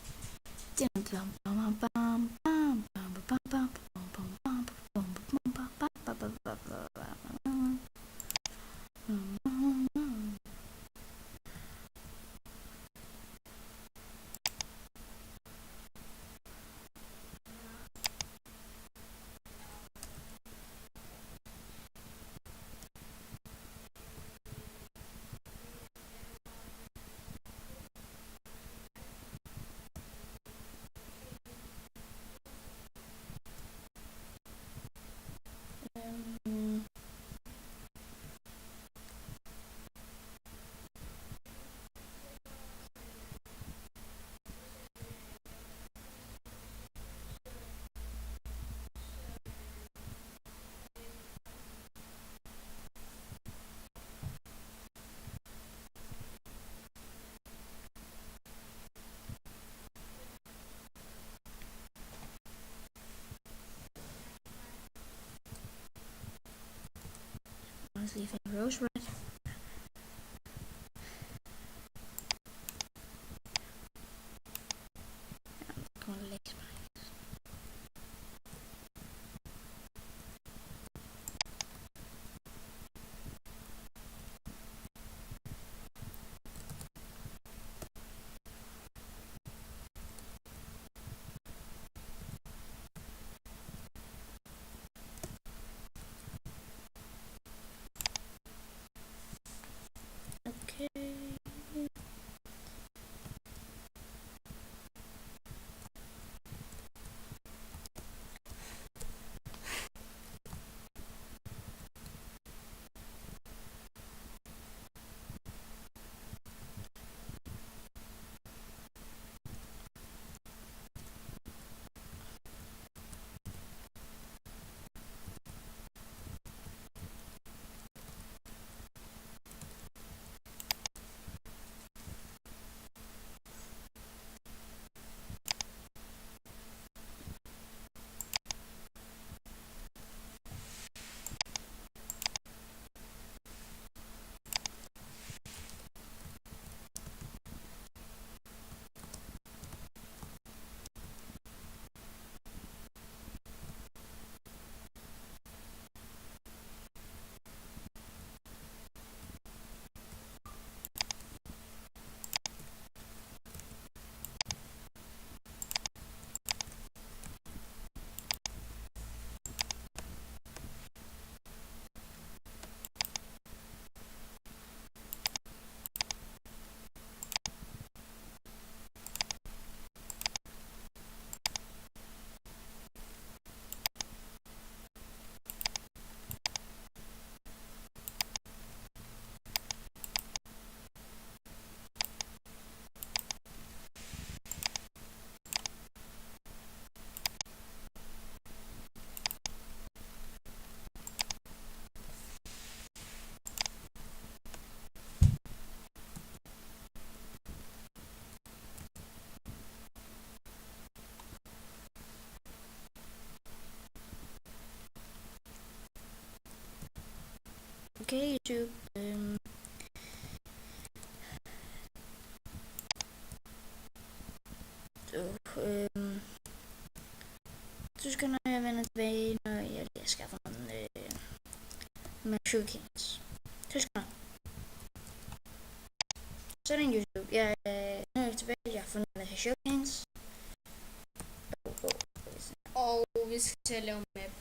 Leaving Rose Red. Okay, YouTube. Så skal når jeg vender tilbage, når jeg lige skaffer mig med Sugarcanes. Så skal sådan YouTube. Jeg nu er jeg tilbage, jeg har fundet med Sugarcanes. Og vi skal til at lave map.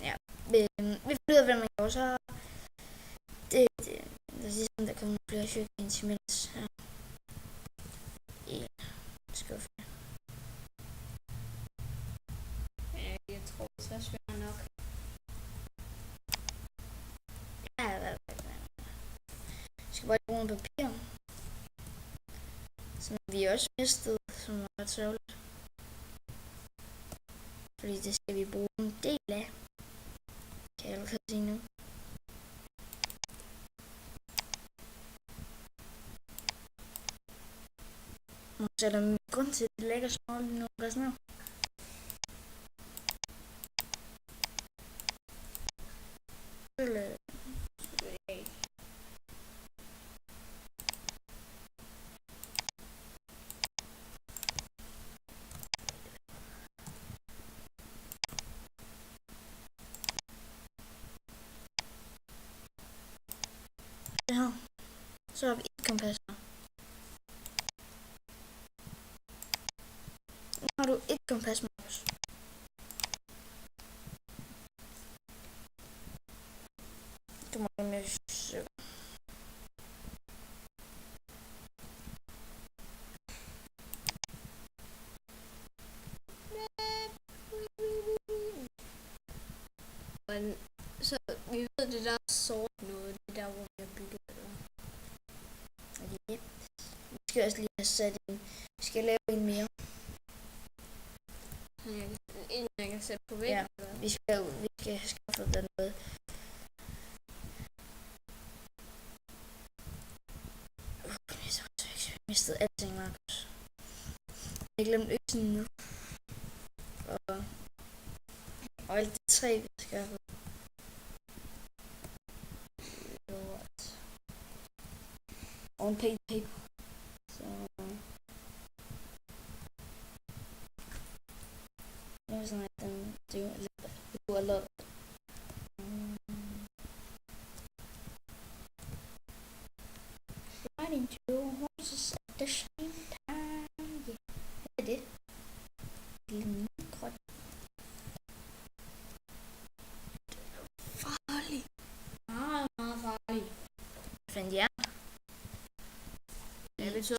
Ja, vi finder ud af, hvad man gør, så det er ligesom, der kommer flere Sugarcanes imens her. I skuffen. Jeg tror, så er svært nok. Ja, jeg skal bare bruge en papir. Som vi også mistede, som var ret sørgeligt. Fordi det skal vi bruge en del af. Kan jeg allerede sige nu. Og selvom grund til, at det lægger små lige nu, hvad sådan noget. Ja, så har vi et kompas her. Nu har du et kompas, Markus. Du må have med sukker. Men så vi ved det der sort noget, det der hvor vi har bygget det. Yep. Vi skal også lige have sat en. Vi skal lave en mere. Jeg kan sætte på væggen. Ja, vi skal have skaffet der noget. Jeg mistede alting, Markus. Jeg glemte øksen nu. Og alt det træ, vi skal have. Og en paper. Så... Det var sådan, at den do a lot. Riding two horses at the same time. Yeah. Hvad er det? Lille grøn. Farlig. Meget farlig. Fandt jern. Det betyder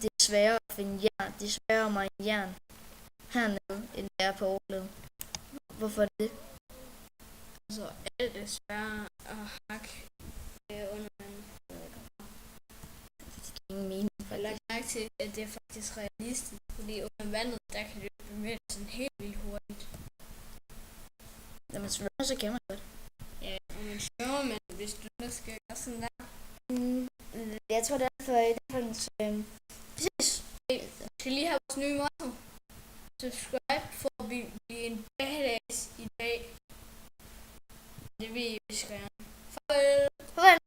Det er sværere at finde jern. Det er sværere at mine jern hernede, end det er på overfladen. Hvorfor er det? Altså, alt er svært at hakke under vandet. Det giver ingen mening, Jeg har faktisk. lagt mærke til, at det er faktisk realistisk, fordi under vandet, der kan det bevæge sig sådan helt vildt hurtigt. Når man svømmer, så kan man godt. Ja, og man svømmer, men hvis du nu skal gøre sådan der. Jeg tror, det er derfor, præcis. Vi skal lige have vores nye motto. Subscribe for at blive en badass i dag. Det vil vi skal gerne. Farvel! Farvel,